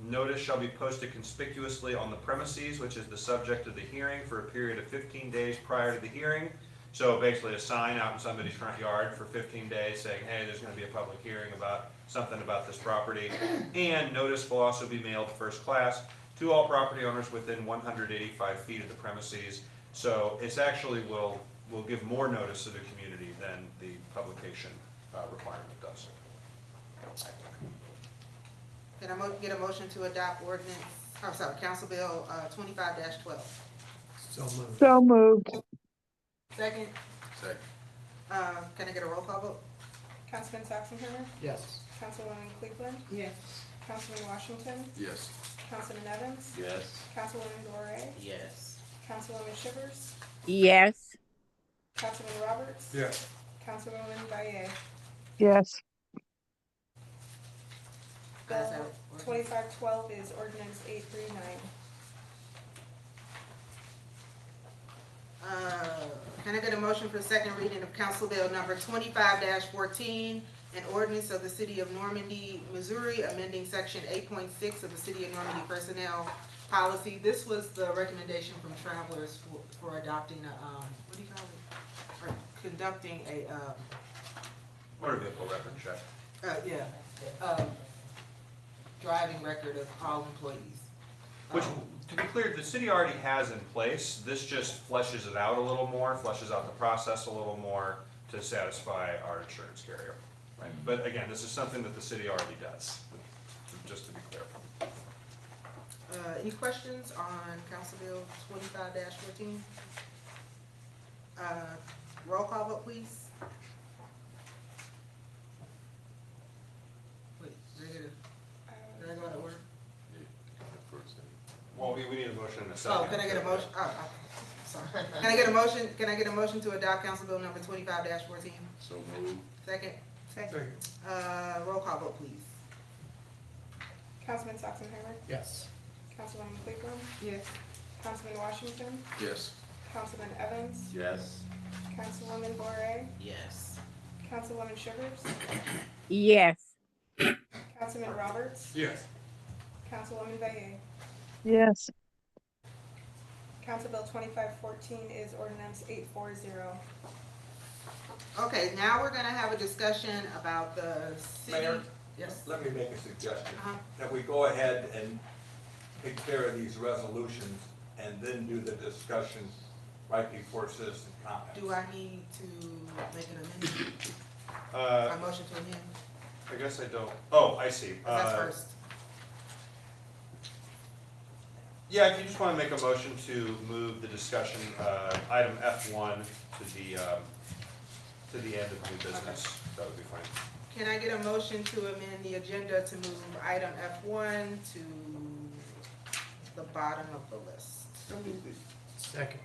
Speaker 13: notice shall be posted conspicuously on the premises, which is the subject of the hearing, for a period of 15 days prior to the hearing. So basically a sign out in somebody's front yard for 15 days saying, hey, there's going to be a public hearing about something about this property. And notice will also be mailed first class to all property owners within 185 feet of the premises. So it's actually will give more notice to the community than the publication requirement does.
Speaker 1: Can I get a motion to adopt ordinance, Council Bill 25-12?
Speaker 10: So moved.
Speaker 5: So moved.
Speaker 1: Second,
Speaker 9: Second.
Speaker 1: can I get a roll call vote?
Speaker 2: Councilman Saxonhammer?
Speaker 10: Yes.
Speaker 2: Councilwoman Cleveland?
Speaker 1: Yes.
Speaker 2: Councilman Washington?
Speaker 9: Yes.
Speaker 2: Councilman Evans?
Speaker 3: Yes.
Speaker 2: Councilwoman Boyer?
Speaker 8: Yes.
Speaker 2: Councilwoman Shivers?
Speaker 4: Yes.
Speaker 2: Councilman Roberts?
Speaker 7: Yes.
Speaker 2: Councilwoman Boyer?
Speaker 5: Yes.
Speaker 1: Ayes have
Speaker 2: Bill
Speaker 1: it.
Speaker 2: 2512 is ordinance 839.
Speaker 1: Can I get a motion for second reading of Council Bill number 25-14, an ordinance of the City of Normandy, Missouri, amending section 8.6 of the City of Normandy Personnel Policy. This was the recommendation from travelers for adopting a, what do you call it? Or conducting a,
Speaker 13: Motor vehicle record check.
Speaker 1: driving record of all employees.
Speaker 13: Which, to be clear, the city already has in place. This just fleshes it out a little more, fleshes out the process a little more to satisfy our insurance carrier. right? But again, this is something that the city already does, just to be clear.
Speaker 1: Any questions on Council Bill 25-14? Roll call vote, please. Wait, did I go out of order?
Speaker 13: Well, we need a motion and a
Speaker 1: Oh,
Speaker 13: second.
Speaker 1: can I get a motion? Oh, sorry. Can I get a motion to adopt Council Bill number 25-14?
Speaker 3: So moved.
Speaker 1: Second?
Speaker 7: Second.
Speaker 1: Roll call vote, please.
Speaker 2: Councilman Sachsen-Hurman,
Speaker 10: Yes.
Speaker 2: Councilwoman Cleveland,
Speaker 1: Yes.
Speaker 2: Councilman Washington,
Speaker 9: Yes.
Speaker 2: Councilman Evans,
Speaker 3: Yes.
Speaker 2: Councilwoman Bore,
Speaker 8: Yes.
Speaker 2: Councilwoman Sugars,
Speaker 4: Yes.
Speaker 2: Councilman Roberts,
Speaker 7: Yes.
Speaker 2: Councilwoman Vaye.
Speaker 14: Yes.
Speaker 2: Council Bill 25-14 is ordinance 840.
Speaker 1: Okay, now we're gonna have a discussion about the city.
Speaker 11: Mayor?
Speaker 1: Yes.
Speaker 11: Let me make a suggestion,
Speaker 1: Uh-huh.
Speaker 11: that we go ahead and take care of these resolutions and then do the discussions right before citizen comments.
Speaker 1: Do I need to make an amendment?
Speaker 13: Uh,
Speaker 1: A motion to amend?
Speaker 13: I guess I don't, oh, I see.
Speaker 1: 'Cause that's first.
Speaker 13: Yeah, if you just want to make a motion to move the discussion, item F1 to the end of new business, that would be fine.
Speaker 1: Can I get a motion to amend the agenda to move item F1 to the bottom of the list?
Speaker 10: Second.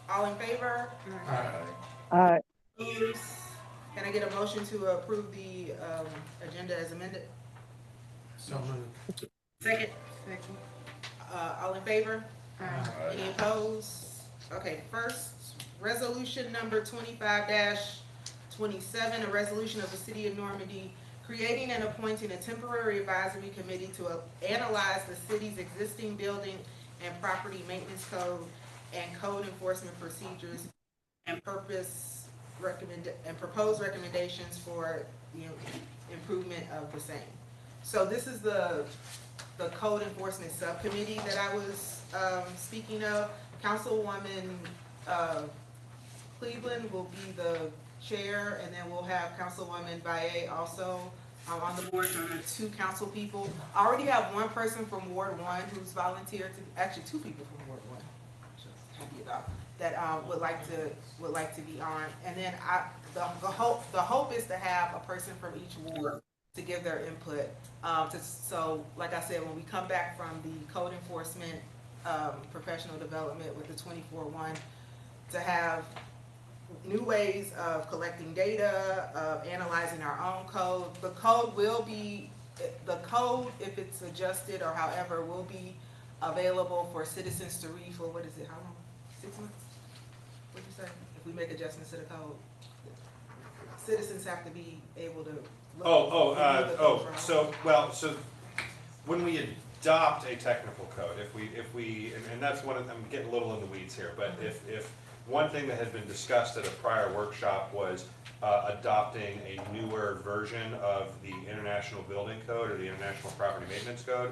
Speaker 1: All in favor? Opposed? Can I get a motion to approve the agenda as amended?
Speaker 10: So moved.
Speaker 1: Second. All in favor? Any opposed? Okay, first, resolution number 25-27, a resolution of the city of Normandy creating and appointing a temporary advisory committee to analyze the city's existing building and property maintenance code and code enforcement procedures and proposed recommendations for the improvement of the same. So this is the code enforcement subcommittee that I was speaking of. Councilwoman Cleveland will be the chair, and then we'll have Councilwoman Valle also on the board. So there are 2 council people. I already have 1 person from Ward 1 who's volunteered to, actually 2 people from Ward 1, which I'm happy about, that would like to be on. And then the hope is to have a person from each ward to give their input. So like I said, when we come back from the code enforcement professional development with the 24-1, to have new ways of collecting data, of analyzing our own code. The code, if it's adjusted or however, will be available for citizens to read for, what is it, how long? 6 months? What'd you say? If we make adjustments to the code, citizens have to be able to look.
Speaker 13: So when we adopt a technical code, if we, and that's one of, I'm getting a little in the weeds here, but if one thing that had been discussed at a prior workshop was adopting a newer version of the International Building Code or the International Property Maintenance Code,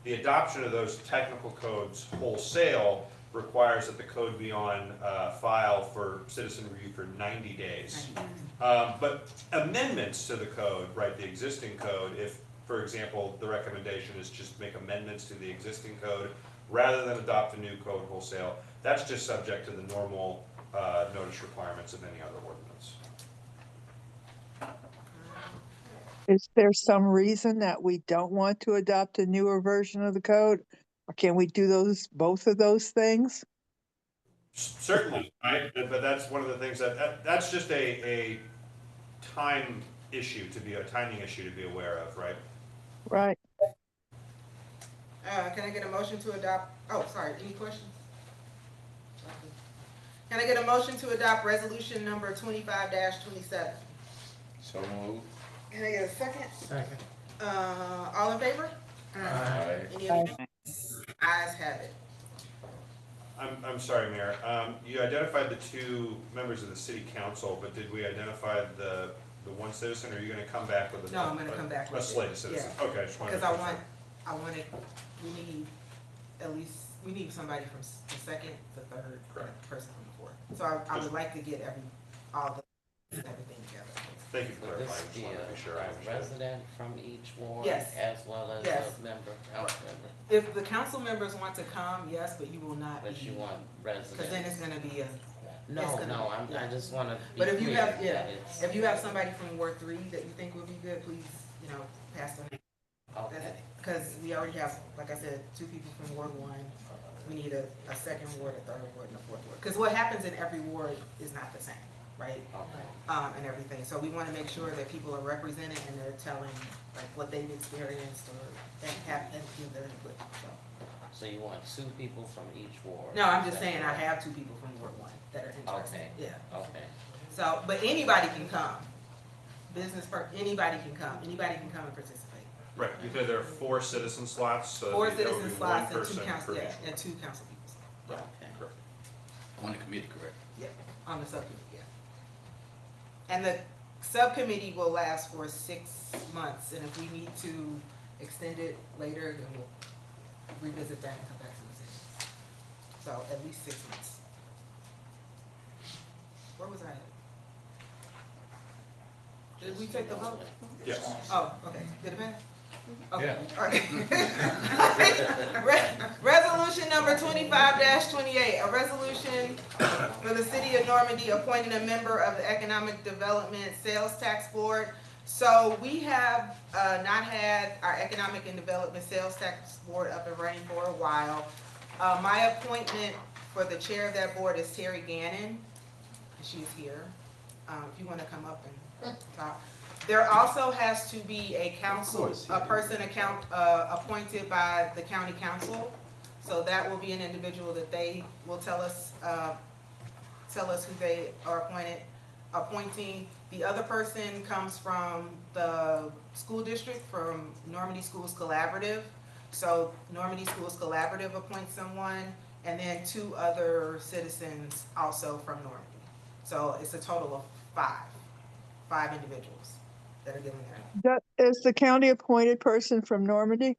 Speaker 13: the adoption of those technical codes wholesale requires that the code be on file for citizen review for 90 days. But amendments to the code, right, the existing code, if, for example, the recommendation is just make amendments to the existing code rather than adopt a new code wholesale, that's just subject to the normal notice requirements of any other ordinance.
Speaker 14: Is there some reason that we don't want to adopt a newer version of the code? Or can we do both of those things?
Speaker 13: Certainly, right? But that's one of the things that's just a timing issue to be aware of, right?
Speaker 14: Right.
Speaker 1: Can I get a motion to adopt, any questions? Can I get a motion to adopt resolution number 25-27?
Speaker 3: So moved.
Speaker 1: Can I get a second?
Speaker 10: Second.
Speaker 1: All in favor?
Speaker 3: Aye.
Speaker 1: Any opposed? Ayes have it.
Speaker 13: I'm sorry, Mayor. You identified the 2 members of the city council, but did we identify the 1 citizen, or are you gonna come back with
Speaker 1: No, I'm gonna come back with
Speaker 13: a slate of citizens?
Speaker 1: Yeah.
Speaker 13: Okay, I just wanted to.
Speaker 1: Because we need somebody from the second, the third,
Speaker 13: Correct.
Speaker 1: person from the fourth. So I would like to get everything together.
Speaker 13: Thank you for
Speaker 8: Would this
Speaker 13: clarifying, just
Speaker 8: be
Speaker 13: wanted to be sure I
Speaker 8: a
Speaker 13: understood.
Speaker 8: resident from each ward?
Speaker 1: Yes.
Speaker 8: As well as
Speaker 1: Yes.
Speaker 8: a member, council member?
Speaker 1: If the council members want to come, yes, but you will not
Speaker 8: But you
Speaker 1: be,
Speaker 8: want residents?
Speaker 1: because then it's gonna be a,
Speaker 8: No,
Speaker 1: it's gonna-
Speaker 8: no, I
Speaker 1: yeah.
Speaker 8: just wanna be
Speaker 1: But if you
Speaker 8: clear
Speaker 1: have- yeah,
Speaker 8: that it's.
Speaker 1: if you have somebody from Ward 3 that you think would be good, please, pass them.
Speaker 8: Okay,
Speaker 1: Because we already have, like I said, 2 people from Ward 1. We need a second ward, a third ward, and a fourth ward. Because what happens in every ward is not the same, right?
Speaker 8: okay.
Speaker 1: And everything. So we want to make sure that people are represented and they're telling like what they've experienced or and give their input.
Speaker 8: So you want 2 people from each ward?
Speaker 1: No, I'm just saying I have 2 people from Ward 1 that are interested.
Speaker 8: Okay.
Speaker 1: Yeah.
Speaker 8: Okay,
Speaker 1: So, but anybody can come. Anybody can come. Anybody can come and participate.
Speaker 13: Right, you said there are 4 citizen slots, so
Speaker 1: 4
Speaker 13: that would be
Speaker 1: citizen
Speaker 13: one
Speaker 1: slots and 2
Speaker 13: person
Speaker 1: council,
Speaker 13: for
Speaker 1: yeah,
Speaker 13: each.
Speaker 1: and 2 council people. Yeah,
Speaker 8: okay.
Speaker 13: Correct.
Speaker 9: On the committee, correct?
Speaker 1: yeah, on the subcommittee, yeah. And the subcommittee will last for 6 months, and if we need to extend it later, then we'll revisit that and come back to the city. So at least 6 months. Where was I at? Did we take the vote?
Speaker 13: Yes.
Speaker 1: Oh, okay, did it pass? Okay,
Speaker 13: Yeah.
Speaker 1: all right. Resolution number 25-28, a resolution for the city of Normandy appointing a member of the Economic Development Sales Tax Board. So we have not had our Economic and Development Sales Tax Board up and running for a while. My appointment for the chair of that board is Terry Gannon. She's here. If you want to come up and talk. There also has to be a person appointed by the county council. So that will be an individual that they will tell us who they are appointing. The other person comes from the school district, from Normandy Schools Collaborative. So Normandy Schools Collaborative appoints someone, and then 2 other citizens also from Normandy. So it's a total of 5 individuals that are given there.
Speaker 14: Is the county appointed person from Normandy?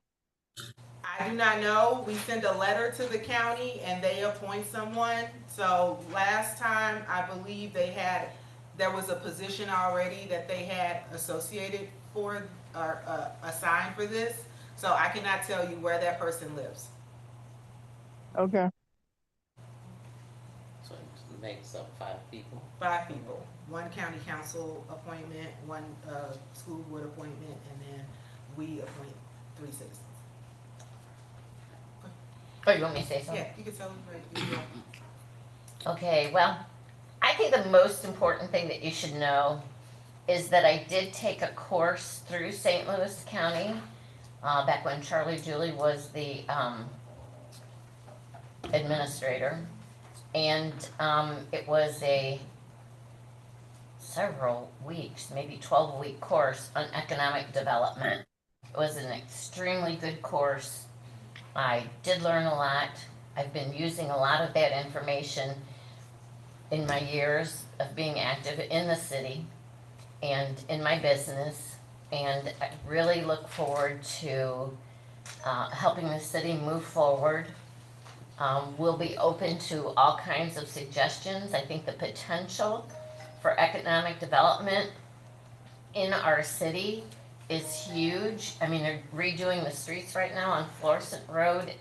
Speaker 1: I do not know. We send a letter to the county and they appoint someone. So last time, I believe there was a position already that they had associated for, or assigned for this. So I cannot tell you where that person lives.
Speaker 14: Okay.
Speaker 8: So it makes up 5 people?
Speaker 1: 5 people. 1 county council appointment, 1 school board appointment, and then we appoint 3 citizens.
Speaker 6: Oh, you want me to say something?
Speaker 1: Yeah, you can celebrate.
Speaker 6: Okay, well, I think the most important thing that you should know is that I did take a course through St. Louis County back when Charlie Julie was the administrator. And it was a several weeks, maybe 12-week course on economic development. It was an extremely good course. I did learn a lot. I've been using a lot of that information in my years of being active in the city and in my business. And I really look forward to helping the city move forward. We'll be open to all kinds of suggestions. I think the potential for economic development in our city is huge. I mean, they're redoing the streets right now on Florissant Road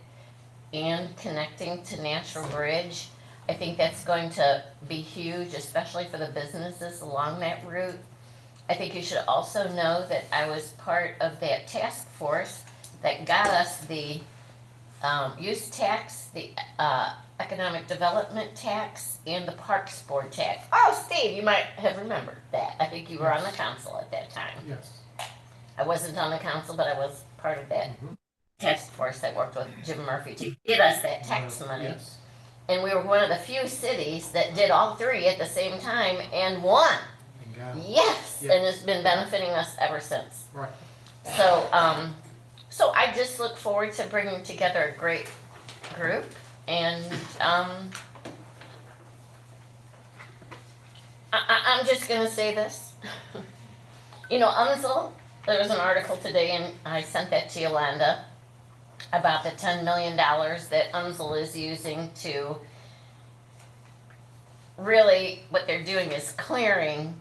Speaker 6: and connecting to Natural Bridge. I think that's going to be huge, especially for the businesses along that route. I think you should also know that I was part of that task force that got us the use tax, the economic development tax, and the parks board tax. Oh, Steve, you might have remembered that. I think you were on the council at that time.
Speaker 7: Yes.
Speaker 6: I wasn't on the council, but I was part of that task force that worked with Jim Murphy to get us that tax money.
Speaker 7: Yes.
Speaker 6: And we were one of the few cities that did all 3 at the same time and won.
Speaker 7: And got it.
Speaker 6: Yes,
Speaker 7: Yeah.
Speaker 6: and it's been benefiting us ever since.
Speaker 7: Right.
Speaker 6: So, so I just look forward to bringing together a great group, and I'm just gonna say this. You know, UNZL, there was an article today, and I sent that to Yolanda, about the $10 million that UNZL is using to really, what they're doing is clearing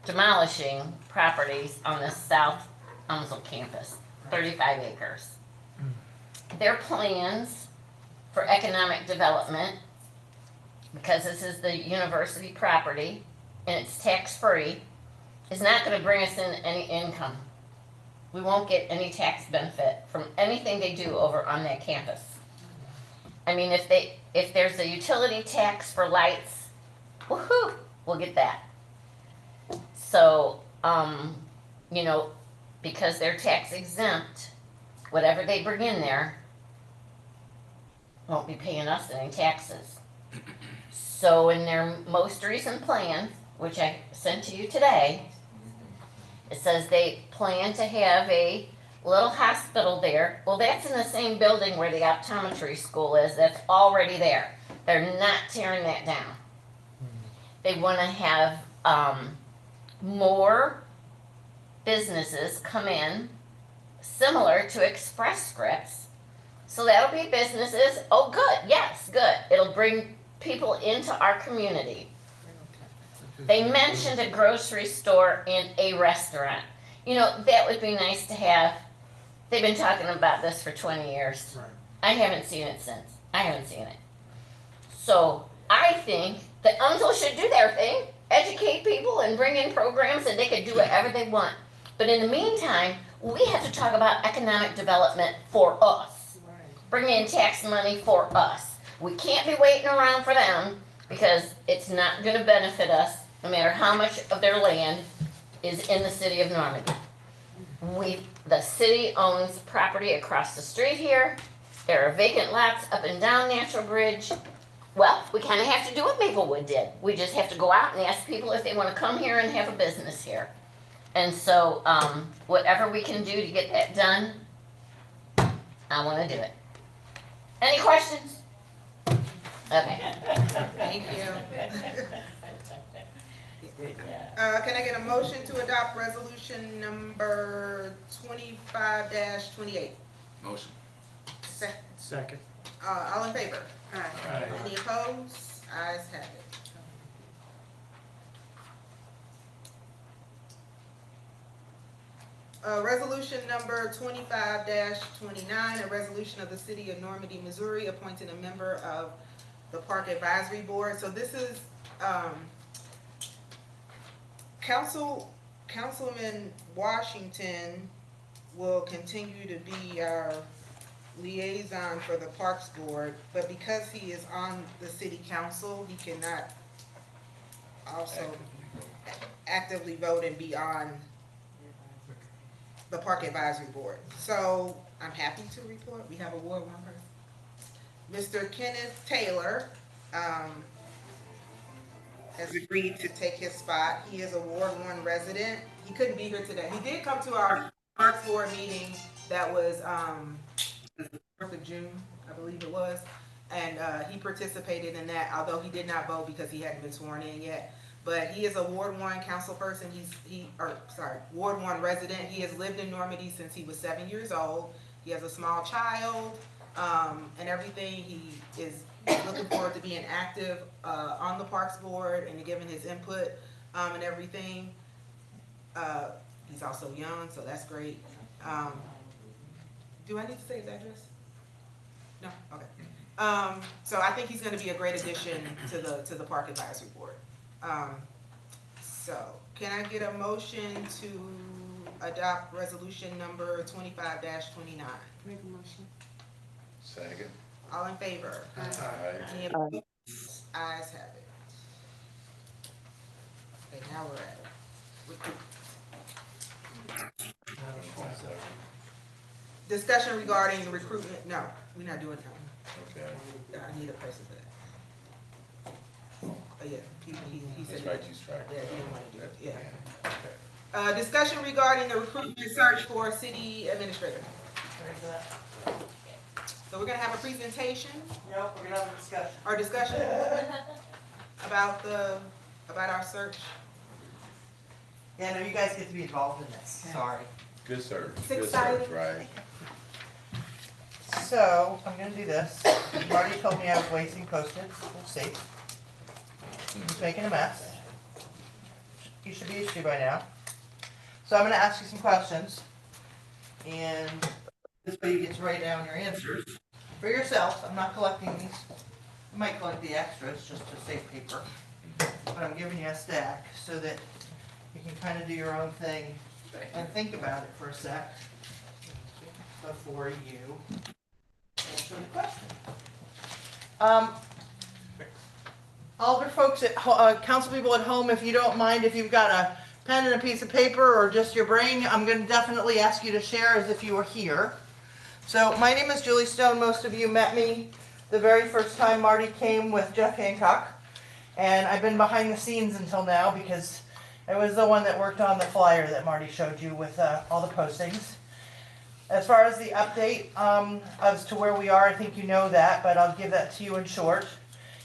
Speaker 5: demolishing properties on the South Umsel campus, 35 acres. Their plans for economic development, because this is the university property and it's tax-free, is not going to bring us in any income. We won't get any tax benefit from anything they do over on that campus. I mean, if there's a utility tax for lights, woohoo, we'll get that. So, you know, because they're tax exempt, whatever they bring in there won't be paying us any taxes. So in their most recent plan, which I sent to you today, it says they plan to have a little hospital there. Well, that's in the same building where the optometry school is. That's already there. They're not tearing that down. They want to have more businesses come in, similar to Express Scripts. So that'll be businesses. Oh, good. Yes, good. It'll bring people into our community. They mentioned a grocery store and a restaurant. You know, that would be nice to have. They've been talking about this for 20 years.
Speaker 10: Right.
Speaker 5: I haven't seen it since. I haven't seen it. So I think that UMSL should do their thing, educate people and bring in programs, and they could do whatever they want. But in the meantime, we have to talk about economic development for us. Bring in tax money for us. We can't be waiting around for them because it's not going to benefit us no matter how much of their land is in the city of Normandy. The city owns property across the street here. There are vacant lots up and down Natural Bridge. Well, we kind of have to do what Maplewood did. We just have to go out and ask people if they want to come here and have a business here. And so whatever we can do to get that done, I want to do it. Any questions? Okay.
Speaker 1: Thank you. Can I get a motion to adopt resolution number 25-28?
Speaker 9: Motion.
Speaker 10: Second.
Speaker 1: All in favor?
Speaker 10: Aye.
Speaker 1: Any opposed? Ayes have it. Resolution number 25-29, a resolution of the City of Normandy, Missouri, appointing a member of the Park Advisory Board. So this is Councilman Washington will continue to be our liaison for the Parks Board, but because he is on the City Council, he cannot also actively vote and be on the Park Advisory Board. So I'm happy to report we have a Ward 1 person. Mr. Kenneth Taylor has agreed to take his spot. He is a Ward 1 resident. He couldn't be here today. He did come to our Parks Board meeting that was the 4th of June, I believe it was, and he participated in that, although he did not vote because he hadn't been sworn in yet. But he is a Ward 1 council person. Ward 1 resident. He has lived in Normandy since he was 7 years old. He has a small child and everything. He is looking forward to being active on the Parks Board and giving his input and everything. He's also young, so that's great. Do I need to say his address? No? Okay. So I think he's going to be a great addition to the Park Advisory Board. So can I get a motion to adopt resolution number 25-29?
Speaker 2: Make a motion.
Speaker 3: Second.
Speaker 1: All in favor?
Speaker 3: Aye.
Speaker 1: Any opposed? Ayes have it. Okay, now we're at discussion regarding recruitment. No, we're not doing that.
Speaker 3: Okay.
Speaker 1: I need a person for that. Oh, yeah, he said.
Speaker 3: That's right, you strike.
Speaker 1: Yeah, he didn't want to do it, yeah. Discussion regarding the recruitment search for city administrator. So we're gonna have a presentation.
Speaker 15: Yep, we're gonna have a discussion.
Speaker 1: Or discussion about our search.
Speaker 15: Yeah, no, you guys get to be involved in this, sorry.
Speaker 3: Good search.
Speaker 1: It's
Speaker 3: Good
Speaker 1: exciting.
Speaker 3: search, right?
Speaker 15: So, I'm gonna do this. Marty told me I was wasting Post-its, we'll see. He's making a mess. You to by now. So I'm gonna ask you some questions. And this way you get to write down your answers for yourself. I'm not collecting these. I might collect the extras just to save paper. But I'm giving you a stack so that you can kind of do your own thing and think about it for a sec before you answer the question. Older folks council people at home, if you don't mind, if you've got a pen and a piece of paper or just your brain, I'm going to definitely ask you to share as if you were here. So my name is Julie Stone. Most of you met me the very first time Marty came with Jeff Hancock. And I've been behind the scenes until now because I was the one that worked on the flyer that Marty showed you with all the postings. As far as the update as to where we are, I think you know that, but I'll give that to you in short.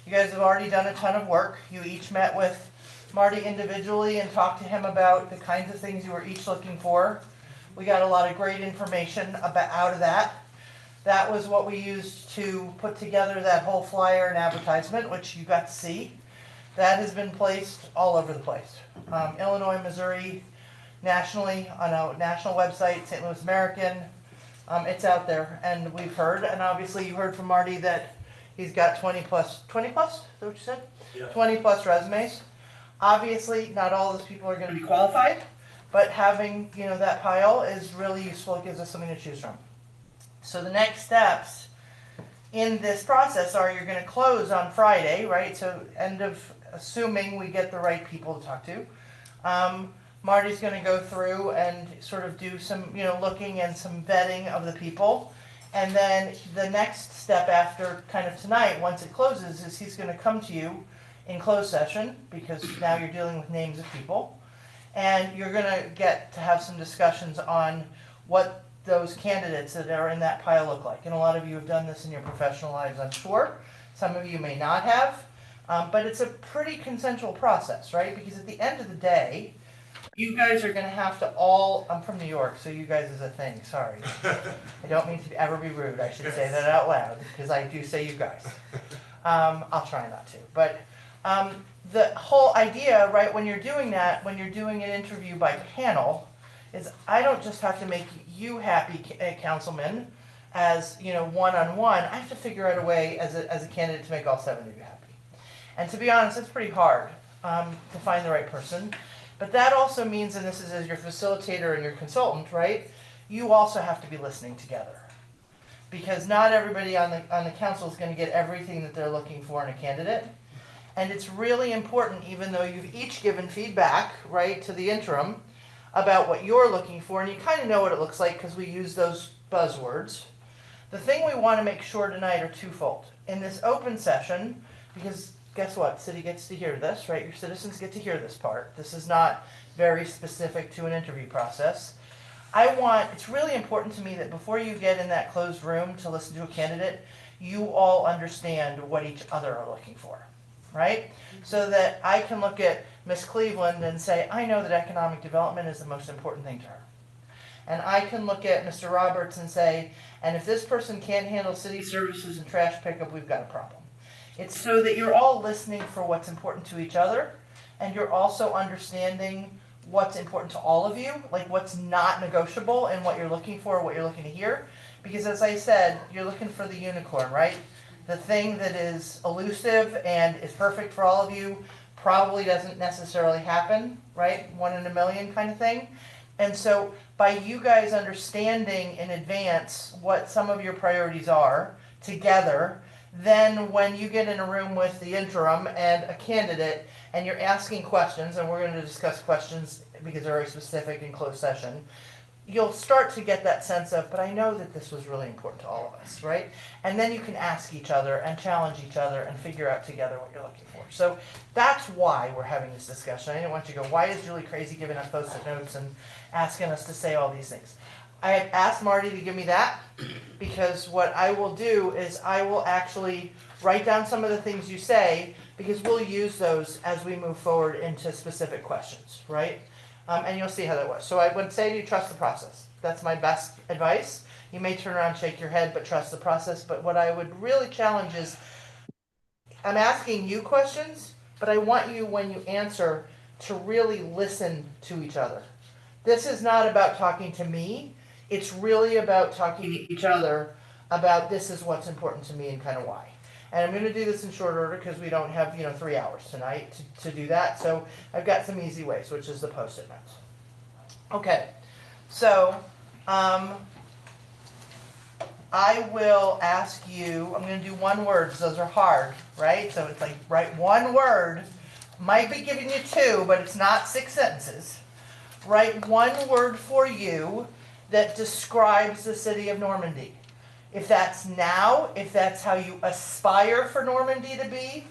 Speaker 15: You guys have already done a ton of work. You each met with Marty individually and talked to him about the kinds of things you were each looking for. We got a lot of great information out of that. That was what we used to put together that whole flyer and advertisement, which you got to see. That has been placed all over the place. Illinois, Missouri, nationally, on a national website, St. Louis American. It's out there, and we've heard, and obviously you heard from Marty that he's got 20 plus, is that what you said? Yeah. 20 plus resumes. Obviously, not all those people are going to be qualified, but having, that pile is really useful. It gives us something to choose from. So the next steps in this process are you're going to close on Friday, right? So assuming we get the right people to talk to. Marty's going to go through and sort of do some, looking and some vetting of the people. And then the next step after kind of tonight, once it closes, is he's going to come to you in closed session, because now you're dealing with names of people. And you're going to get to have some discussions on what those candidates that are in that pile look like. And a lot of you have done this in your professional lives, I'm sure. Some of you may not have. But it's a pretty consensual process, right? Because at the end of the day, you guys are going to have to I'm from New York, so you guys is a thing, sorry. I don't mean to ever be rude, I should say that out loud, because I do say you guys. I'll try not to. But the whole idea, right, when you're doing that, when you're doing an interview by panel, is I don't just have to make you happy, councilman, as, one-on-one. I have to figure out a way as a candidate to make all 7 of you happy. And to be honest, it's pretty hard to find the right person. But that also means, and this is as your facilitator and your consultant, right? You also have to be listening together. Because not everybody on the council is going to get everything that they're looking for in a candidate. And it's really important, even though you've each given feedback, right, to the interim about what you're looking for, and you kind of know what it looks like because we use those buzzwords. The thing we want to make sure tonight are twofold. In this open session, because guess what? City gets to hear this, right? Your citizens get to hear this part. This is not very specific to an interview process. It's really important to me that before you get in that closed room to listen to a candidate, you all understand what each other are looking for, right? So that I can look at Miss Cleveland and say, I know that economic development is the most important thing to her. And I can look at Mr. Roberts and say, and if this person can't handle city services and trash pickup, we've got a problem. It's so that you're all listening for what's important to each other, and you're also understanding what's important to all of you, like what's not negotiable and what you're looking for, what you're looking to hear. Because as I said, you're looking for the unicorn, right? The thing that is elusive and is perfect for all of you probably doesn't necessarily happen, right? 1 in a million kind of thing. And so by you guys understanding in advance what some of your priorities are together, then when you get in a room with the interim and a candidate and you're asking questions, and we're going to discuss questions because they're very specific in closed session, you'll start to get that sense of, but I know that this was really important to all of us, right? And then you can ask each other and challenge each other and figure out together what you're looking for. So that's why we're having this discussion. I didn't want you to go, why is Julie crazy giving us post-it notes and asking us to say all these things? I have asked Marty to give me that, because what I will do is I will actually write down some of the things you say, because we'll use those as we move forward into specific questions, right? And you'll see how that works. So I would say to you, trust the process. That's my best advice. You may turn around and shake your head, but trust the process. But what I would really challenge is, I'm asking you questions, but I want you, when you answer, to really listen to each other. This is not about talking to me. It's really about talking to each other about this is what's important to me and kind of why. And I'm gonna do this in short order because we don't have, 3 hours tonight to do that. So I've got some easy ways, which is the Post-it notes. Okay, so I will ask you, I'm gonna do one word, those are hard, right? So it's like, write one word, might be giving you 2, but it's not 6 sentences. Write one word for you that describes the city of Normandy. If that's now, if that's how you aspire for Normandy to be,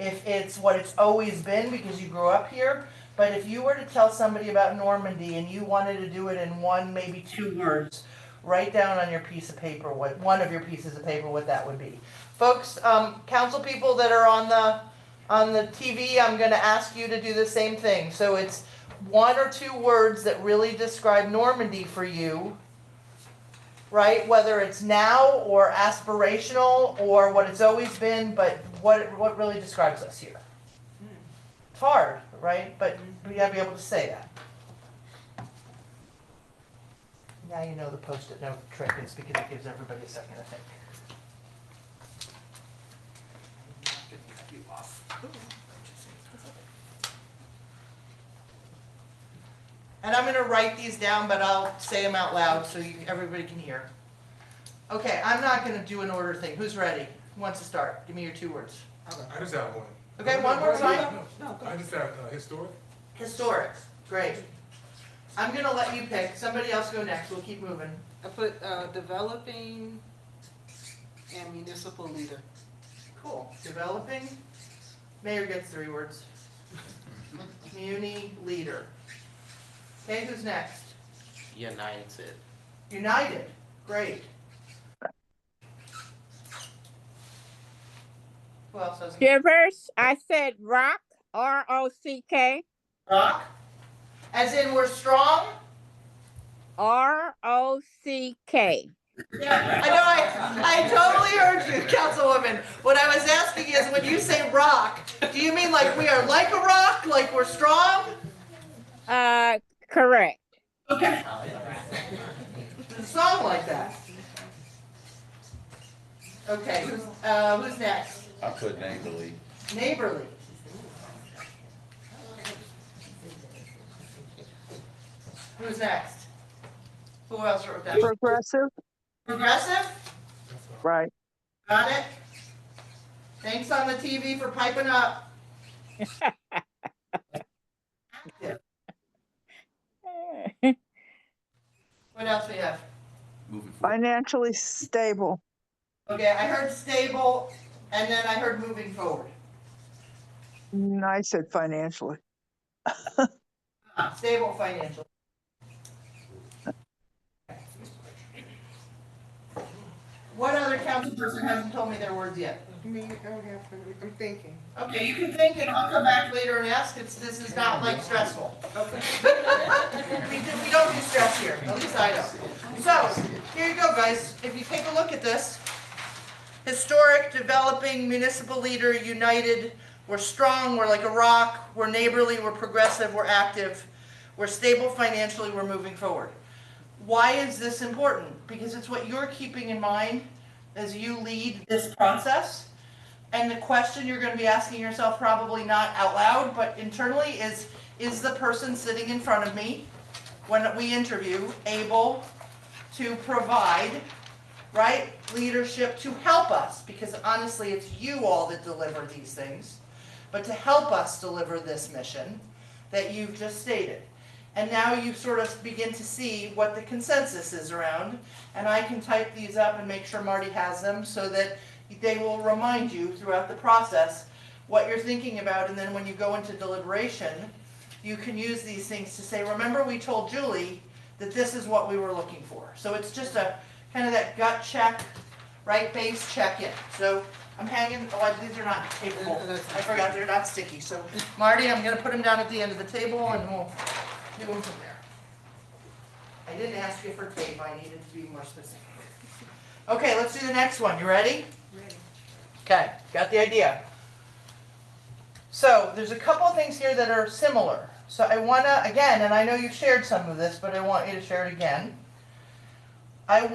Speaker 15: if it's what it's always been because you grew up here, but if you were to tell somebody about Normandy and you wanted to do it in 1, maybe 2 words, write down on your piece of paper what one of your pieces of paper what that would be. Folks, council people that are on the TV, I'm going to ask you to do the same thing. So it's 1 or 2 words that really describe Normandy for you, right? Whether it's now or aspirational or what it's always been, but what really describes us here. It's hard, right? But we gotta be able to say that. Now you know the Post-it note trick is because it gives everybody a second to think. And I'm gonna write these down, but I'll say them out loud so everybody can hear. Okay, I'm not gonna do an order thing. Who's ready? Who wants to start? Give me your 2 words.
Speaker 7: I just have one.
Speaker 15: Okay, one word's fine.
Speaker 7: I just have historic.
Speaker 15: Historic, great. I'm gonna let you pick. Somebody else go next. We'll keep moving.
Speaker 1: I put developing and municipal leader.
Speaker 15: Cool. Developing. Mayor gets 3 words. Muni leader. Okay, who's next?
Speaker 8: United.
Speaker 15: United. Great. Who else has?
Speaker 4: Shivers, I said rock, R-O-C-K.
Speaker 15: Rock. As in we're strong?
Speaker 4: R-O-C-K.
Speaker 15: Yeah, I know, I totally heard you, Councilwoman. What I was asking is when you say rock, do you mean like we are like a rock, like we're strong?
Speaker 4: Correct.
Speaker 15: Okay. It's a song like that. Okay, who's next?
Speaker 3: I put neighborly.
Speaker 15: Neighborly. Who's next? Who else wrote that?
Speaker 14: Progressive,
Speaker 15: Progressive?
Speaker 14: right.
Speaker 15: Got it? Thanks on the TV for piping up. What else we have?
Speaker 9: Moving forward.
Speaker 14: Financially stable,
Speaker 15: Okay, I heard stable, and then I heard moving forward.
Speaker 14: I said financially.
Speaker 15: Stable financial. What other council person hasn't told me their words yet?
Speaker 1: Me, I don't have, I'm thinking.
Speaker 15: Okay, you can think and I'll come back later and ask. This is not like stressful.
Speaker 1: Okay.
Speaker 15: We don't do stress here, at least I don't. So, here you go, guys. If you take a look at this, historic, developing, municipal leader, united, we're strong, we're like a rock, we're neighborly, we're progressive, we're active, we're stable financially, we're moving forward. Why is this important? Because it's what you're keeping in mind as you lead this process. And the question you're going to be asking yourself, probably not out loud, but internally, is the person sitting in front of me when we interview able to provide, right, leadership to help us? Because honestly, it's you all that deliver these things, but to help us deliver this mission that you've just stated. And now you sort of begin to see what the consensus is around, and I can type these up and make sure Marty has them so that they will remind you throughout the process what you're thinking about, and then when you go into deliberation, you can use these things to say, remember we told Julie that this is what we were looking for. So it's just a kind of that gut check, right, base check-in. So I'm hanging, these are not tapeable. I forgot they're not sticky. So Marty, I'm gonna put them down at the end of the table and we'll do them from there. I didn't ask you for tape, I needed to be more specific. Okay, let's do the next one. You ready?
Speaker 1: Ready.
Speaker 15: Okay, got the idea. So there's a couple of things here that are similar. So I wanna, again, and I know you've shared some of this, but I want you to share it again. I'll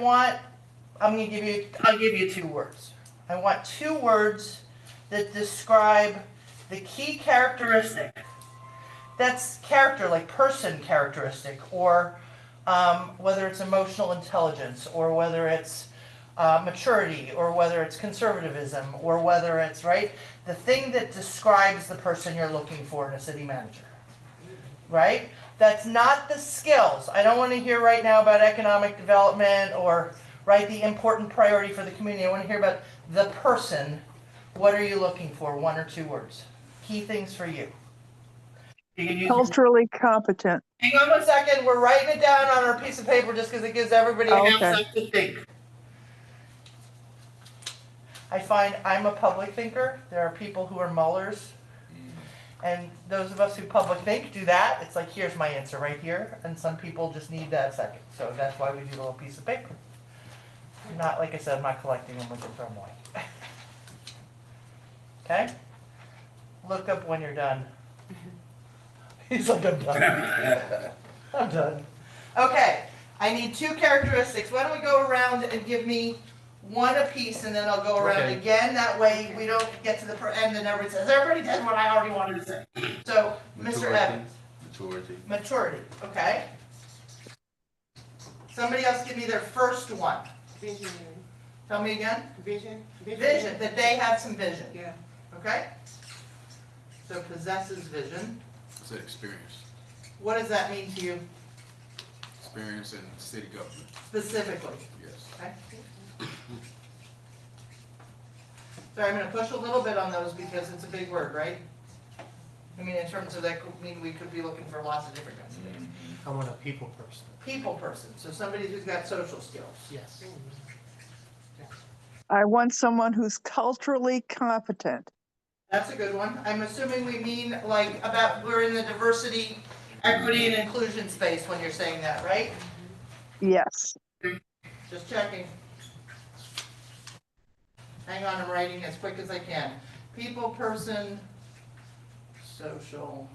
Speaker 15: give you 2 words. I want 2 words that describe the key characteristic. That's character, like person characteristic, or whether it's emotional intelligence, or whether it's maturity, or whether it's conservatism, or whether it's, right, the thing that describes the person you're looking for in a city manager, right? That's not the skills. I don't want to hear right now about economic development or, right, the important priority for the community. I want to hear about the person. What are you looking for? 1 or 2 words. Key things for you.
Speaker 14: Culturally competent.
Speaker 15: Hang on 1 second. We're writing it down on our piece of paper just because it gives everybody a half
Speaker 14: Okay.
Speaker 15: second to think. I find I'm a public thinker. There are people who are mullers. And those of us who public think do that. It's like, here's my answer right here. And some people just need that second. So that's why we do a little piece of paper. Not, like I said, I'm not collecting them, we can throw them away. Okay? Look up when you're done. He's like, I'm done. I'm done. Okay, I need 2 characteristics. Why don't we go around and give me 1 apiece, and then I'll go around
Speaker 7: Okay.
Speaker 15: again. That way we don't get to the end and everybody says, everybody did what I already wanted to say. So, Mr. Evans.
Speaker 3: Maturity.
Speaker 15: Maturity, okay? Somebody else give me their first one.
Speaker 1: Visionary.
Speaker 15: Tell me again.
Speaker 1: Vision.
Speaker 15: Vision, that they have some vision,
Speaker 1: Yeah.
Speaker 15: okay? So possesses vision.
Speaker 9: I said experience.
Speaker 15: What does that mean to you
Speaker 9: Experience in city government,
Speaker 15: specifically?
Speaker 9: yes.
Speaker 15: Okay. Sorry, I'm gonna push a little bit on those because it's a big word, right? I mean, in terms of that, could mean we could be looking for lots of different kinds of things.
Speaker 10: I want a people person.
Speaker 15: People person, so somebody who's got social skills.
Speaker 10: Yes.
Speaker 14: I want someone who's culturally competent.
Speaker 15: That's a good one. I'm assuming we mean like about, we're in the diversity, equity, and inclusion space when you're saying that, right?
Speaker 14: Yes.
Speaker 15: Just checking. Hang on, I'm writing as quick as I can. People, person, socially.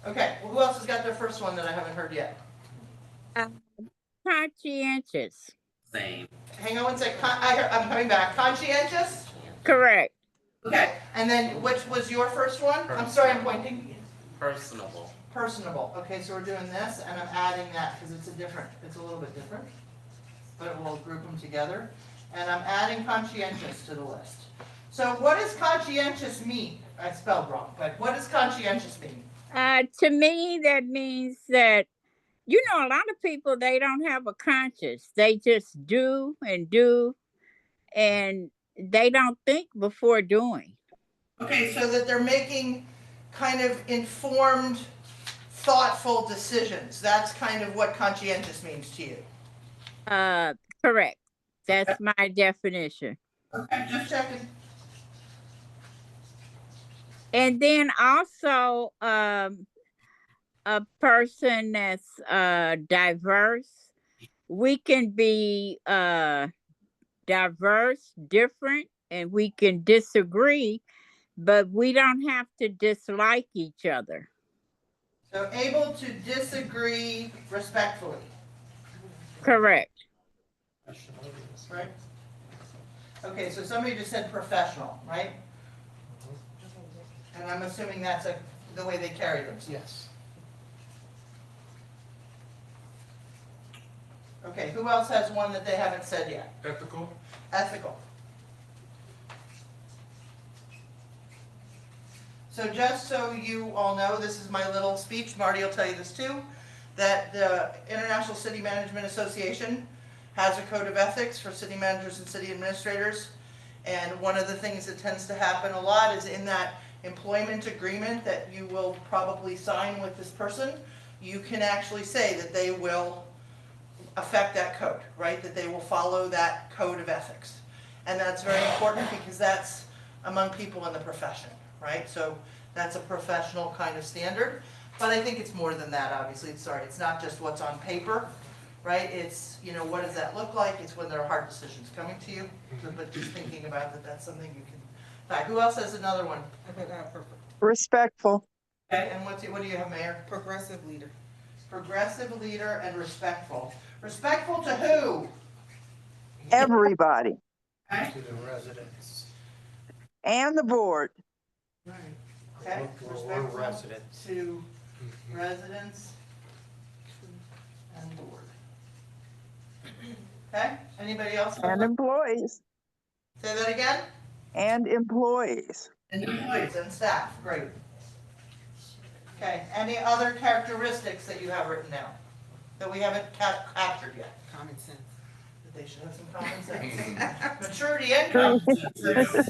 Speaker 15: Okay, well, who else has got their first one that I haven't heard yet?
Speaker 4: Conscientious.
Speaker 8: Same.
Speaker 15: Hang on one sec. I'm coming back. Conscientious?
Speaker 4: Correct.
Speaker 15: Okay, and then which was your first one? I'm sorry, I'm pointing.
Speaker 8: Personable.
Speaker 15: Personable. Okay, so we're doing this, and I'm adding that because it's a little bit different, but we'll group them together. And I'm adding conscientious to the list. So what does conscientious mean? I spelled wrong, but what does conscientious mean?
Speaker 4: To me, that means that, you know, a lot of people, they don't have a conscience. They just do, and they don't think before doing.
Speaker 15: Okay, so that they're making kind of informed, thoughtful decisions. That's kind of what conscientious means to you.
Speaker 4: Correct. That's my definition.
Speaker 15: Okay, just checking.
Speaker 4: And then also, a person that's diverse. We can be diverse, different, and we can disagree, but we don't have to dislike each other.
Speaker 15: So able to disagree respectfully,
Speaker 4: Correct.
Speaker 15: right? Okay, so somebody just said professional, right? And I'm assuming that's the way they carry themselves.
Speaker 10: Yes.
Speaker 15: Okay, who else has one that they haven't said yet?
Speaker 7: Ethical.
Speaker 15: Ethical. So just so you all know, this is my little speech, Marty will tell you this too, that the International City Management Association has a code of ethics for city managers and city administrators. And one of the things that tends to happen a lot is in that employment agreement that you will probably sign with this person, you can actually say that they will affect that code, right? That they will follow that code of ethics. And that's very important because that's among people in the profession, right? So that's a professional kind of standard. But I think it's more than that, obviously. It's not just what's on paper, right? It's, you know, what does that look like? It's when there are hard decisions coming to you. But just thinking about that, that's something you can Okay, who else has another one?
Speaker 1: I put
Speaker 14: Respectful.
Speaker 15: Okay, and what do you have, Mayor?
Speaker 1: progressive leader.
Speaker 15: Progressive leader and respectful. Respectful to who?
Speaker 14: Everybody
Speaker 15: Okay,
Speaker 10: To the residents.
Speaker 14: and the board.
Speaker 15: okay,
Speaker 10: We're
Speaker 15: respectful
Speaker 10: residents.
Speaker 15: to residents and board. Okay, anybody else?
Speaker 14: And employees.
Speaker 15: Say that again?
Speaker 14: And employees.
Speaker 15: And employees and staff, great. Okay, any other characteristics that you have written down that we haven't captured yet?
Speaker 1: Common sense.
Speaker 15: That they should have some common sense. Maturity and common sense.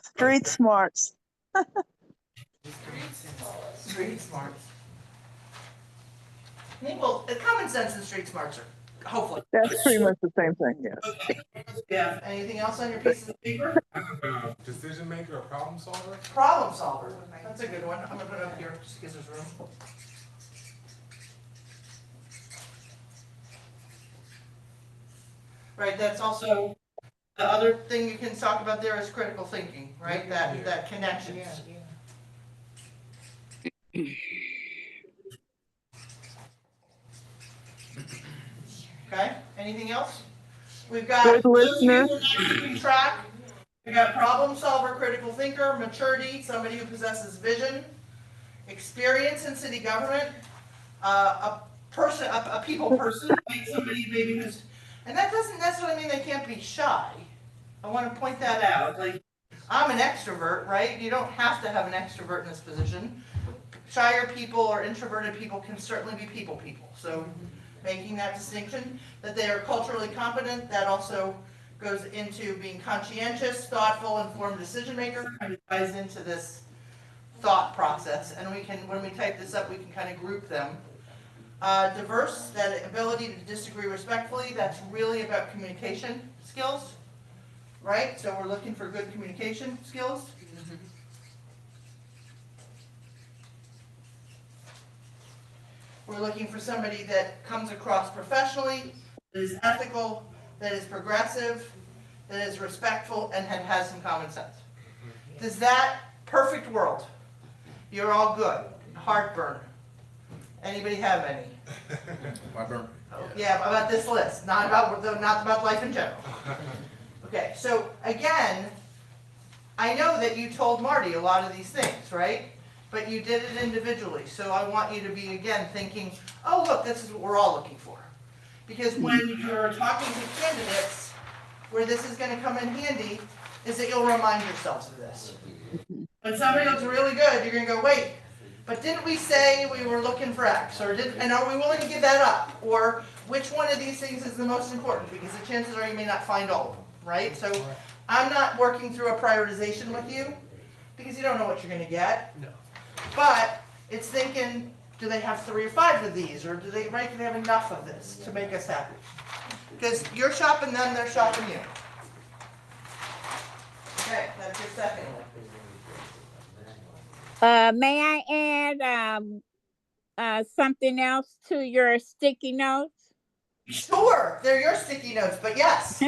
Speaker 14: Street smarts.
Speaker 15: Street smarts. I think, well, common sense and street smarts are, hopefully.
Speaker 14: That's pretty much the same thing, yes.
Speaker 15: Yeah, anything else on your pieces of paper?
Speaker 7: Decision maker or problem solver?
Speaker 15: Problem solver, that's a good one, I'm gonna put it up here, just gives us room. Right, that's also, the other thing you can talk about there is critical thinking, right, that connections. Okay, anything else? We've got,
Speaker 14: Good
Speaker 15: those of you
Speaker 14: listener.
Speaker 15: who are not keeping track, we got problem solver, critical thinker, maturity, somebody who possesses vision, experience in city government, a person, a people person, like somebody maybe who's, and that doesn't necessarily mean they can't be shy. I want to point that out, like, I'm an extrovert, right? You don't have to have an extrovert in this position. Shyer people or introverted people can certainly be people, so making that distinction, that they are culturally competent, that also goes into being conscientious, thoughtful, informed decision maker, kind of ties into this thought process, and we can, when we type this up, we can kind of group them. Diverse, that ability to disagree respectfully, that's really about communication skills, right? So we're looking for good communication skills. We're looking for somebody that comes across professionally, that is ethical, that is progressive, that is respectful, and has some common sense. Does that perfect world? You're all good. Heartburn. Anybody have any?
Speaker 9: Heartburn?
Speaker 15: Yeah, about this list, not about life in general. Okay, so again, I know that you told Marty a lot of these things, right? But you did it individually, so I want you to be, again, thinking, oh, look, this is what we're all looking for. Because when you're talking to candidates, where this is gonna come in handy, is that you'll remind yourselves of this. When somebody looks really good, you're gonna go, wait, but didn't we say we were looking for X? And are we willing to give that up? Or which one of these things is the most important? Because the chances are you may not find all of them, right? So I'm not working through a prioritization with you, because you don't know what you're gonna get.
Speaker 10: No.
Speaker 15: But it's thinking, do they have 3 or 5 of these, or do they have enough of this to make us happy? Because you're shopping them, they're shopping you. Okay, that's your second one.
Speaker 4: May I add something else to your sticky notes?
Speaker 15: Sure, they're your sticky notes, but yes.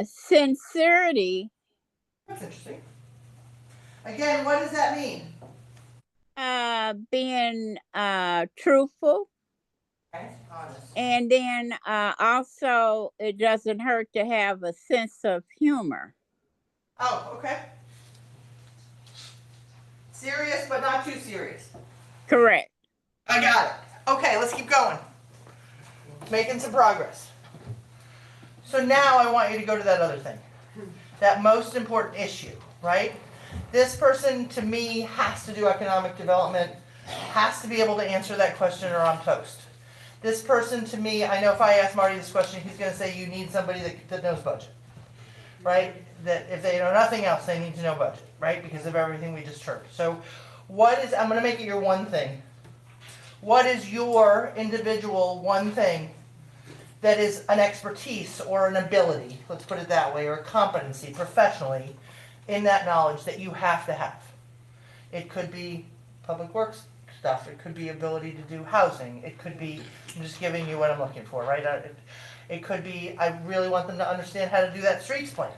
Speaker 4: Sincerity.
Speaker 15: That's interesting. Again, what does that mean?
Speaker 4: Being truthful.
Speaker 15: Okay, honest.
Speaker 4: And then also, it doesn't hurt to have a sense of humor.
Speaker 15: Oh, okay. Serious, but not too serious.
Speaker 4: Correct.
Speaker 15: I got it. Okay, let's keep going. Making some progress. So now I want you to go to that other thing. That most important issue, right? This person, to me, has to do economic development, has to be able to answer that question or I'm toast. This person, to me, I know if I ask Marty this question, he's going to say you need somebody that knows budget, right? That if they know nothing else, they need to know budget, right? Because of everything we just heard. So I'm going to make it your one thing. What is your individual one thing that is an expertise or an ability, let's put it that way, or a competency professionally in that knowledge that you have to have? It could be public works stuff, it could be ability to do housing, it could be, I'm just giving you what I'm looking for, right? It could be, I really want them to understand how to do that streets plan.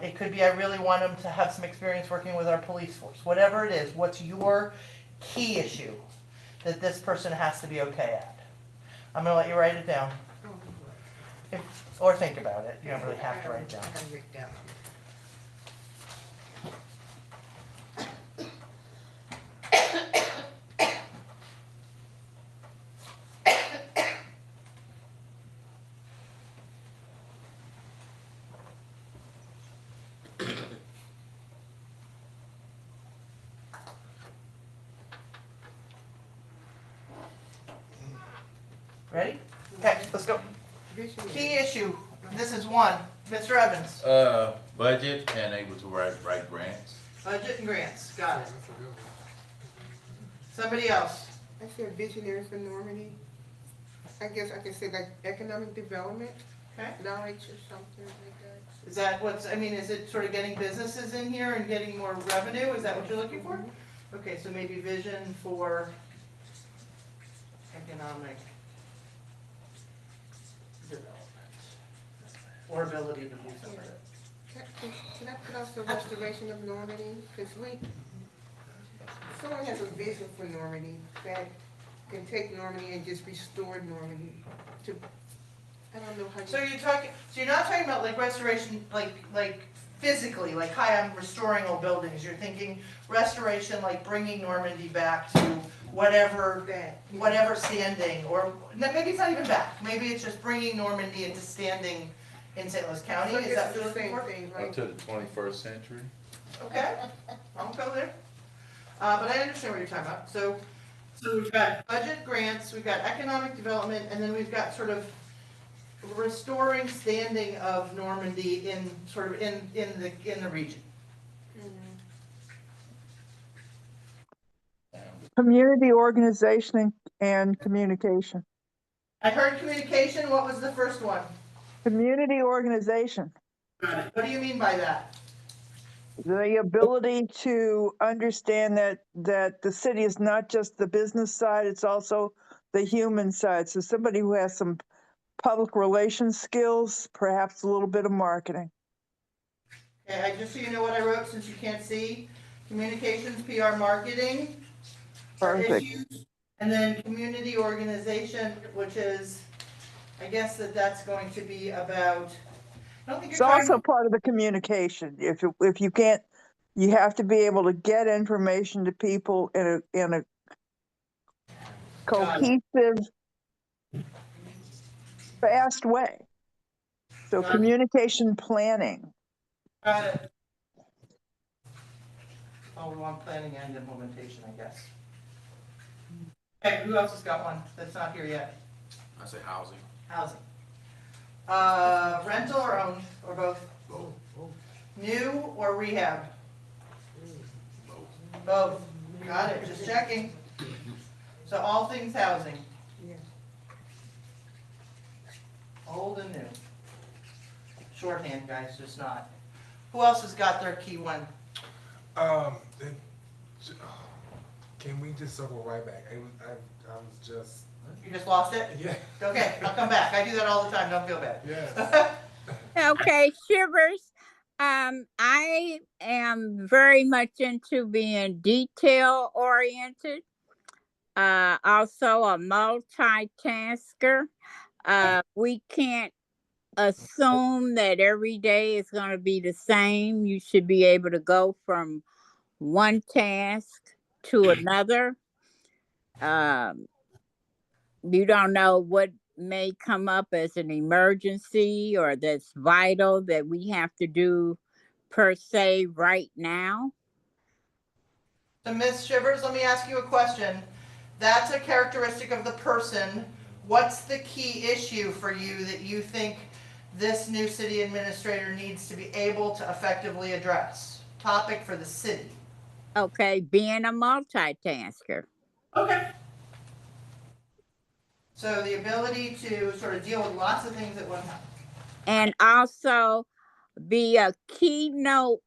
Speaker 15: It could be I really want them to have some experience working with our police force. Whatever it is, what's your key issue that this person has to be okay at? I'm gonna let you write it down. Or think about it. You don't really have to write it down. Ready? Okay, let's go. Key issue, this is one. Mr. Evans,
Speaker 3: Budget and able to write grants.
Speaker 15: budget and grants, got it. Somebody else?
Speaker 2: I said visionary for Normandy. I guess I could say like economic development,
Speaker 15: Okay.
Speaker 2: knowledge or something like that.
Speaker 15: Is that what's, I mean, is it sort of getting businesses in here and getting more revenue? Is that what you're looking for? Okay, so maybe vision for economic development. Or ability to do something.
Speaker 2: Can I put also restoration of Normandy? Because someone has a vision for Normandy that can take Normandy and just restore Normandy to, I don't know how you.
Speaker 15: So you're not talking about like restoration, like physically, like, hi, I'm restoring old buildings. You're thinking restoration, like bringing Normandy back to whatever standing, or maybe it's not even back. Maybe it's just bringing Normandy into standing in St. Louis County.
Speaker 2: So
Speaker 15: Is
Speaker 2: it's
Speaker 15: that
Speaker 2: the
Speaker 15: what you're
Speaker 2: same
Speaker 15: looking for?
Speaker 2: thing,
Speaker 3: Up
Speaker 2: right?
Speaker 3: to the 21st century.
Speaker 15: Okay, I'll go there. But I understand what you're talking about. So we've got budget grants, we've got economic development, and then we've got sort of restoring standing of Normandy in sort of in the region.
Speaker 14: Community organization and communication.
Speaker 15: I heard communication. What was the first one?
Speaker 14: Community organization.
Speaker 15: What do you mean by that?
Speaker 14: The ability to understand that the city is not just the business side, it's also the human side. So somebody who has some public relations skills, perhaps a little bit of marketing.
Speaker 15: Okay, I just so you know what I wrote since you can't see. Communications, PR, marketing.
Speaker 14: Perfect.
Speaker 15: Issues, and then community organization, which is, I guess that's going to be about, I don't think
Speaker 14: It's
Speaker 15: you're trying
Speaker 14: also part of the communication. If you can't, you have to be able to get information to people in a cohesive, fast way. So communication planning.
Speaker 15: Got it. Oh, we want planning and implementation, I guess. Okay, who else has got one that's not here yet?
Speaker 9: I say housing.
Speaker 15: Housing. Rental or owned, or both?
Speaker 9: Both.
Speaker 15: New or rehab? Both. Got it, just checking. So all things housing.
Speaker 2: Yes.
Speaker 15: Old and new. Shorthand, guys, just not. Who else has got their key one?
Speaker 7: Can we just circle right back? I was just.
Speaker 15: You just lost it?
Speaker 7: Yeah.
Speaker 15: Okay, I'll come back. I do that all the time, don't feel bad.
Speaker 7: Yeah.
Speaker 4: Okay, Shivers. I am very much into being detail oriented. Also a multitasker. We can't assume that every day is going to be the same. You should be able to go from one task to another. You don't know what may come up as an emergency or that's vital that we have to do per se right now.
Speaker 15: So Ms. Shivers, let me ask you a question. That's a characteristic of the person. What's the key issue for you that you think this new city administrator needs to be able to effectively address? Topic for the city.
Speaker 4: Okay, being a multitasker.
Speaker 15: Okay. So the ability to sort of deal with lots of things at one time.
Speaker 4: And also be a keynote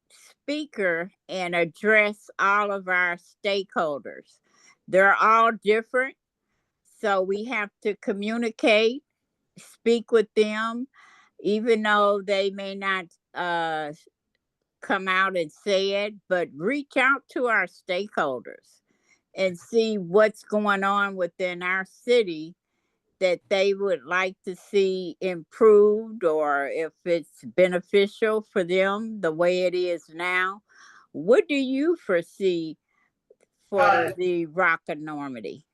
Speaker 4: speaker and address all of our stakeholders. They're all different, so we have to communicate, speak with them, even though they may not come out and say it, but reach out to our stakeholders and see what's going on within our city that they would like to see improved, or if it's beneficial for them the way it is now. What do you foresee for the Rock of Normandy?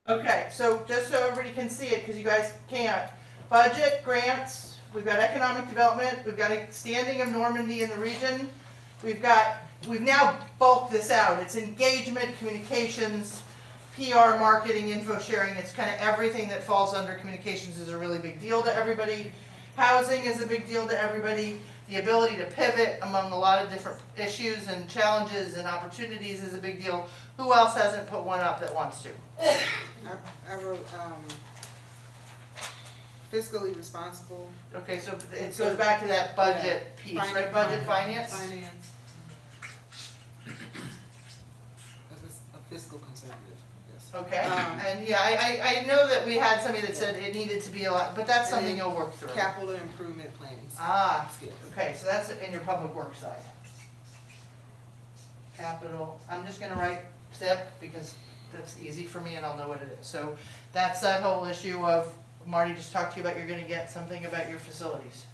Speaker 15: Okay, so just so everybody can see it, because you guys can't, budget, grants, we've got economic development, we've got a standing of Normandy in the region, we've now bulked this out, it's engagement, communications, PR, marketing, info sharing, it's kind of everything that falls under communications is a really big deal to everybody. Housing is a big deal to everybody. The ability to pivot among a lot of different issues and challenges and opportunities is a big deal. Who else hasn't put one up that wants to?
Speaker 1: I wrote, fiscally responsible.
Speaker 15: Okay, so it goes back to that budget piece, right? Budget, finance?
Speaker 1: Finance. A fiscal conservative, yes.
Speaker 15: Okay, and yeah, I know that we had somebody that said it needed to be a lot, but that's something you'll work through.
Speaker 1: Capital improvement planning.
Speaker 15: Ah, okay, so that's in your public works side. Capital, I'm just gonna write SIP because that's easy for me and I'll know what it is. So that's that whole issue of, Marty just talked to you about, you're gonna get something about your facilities.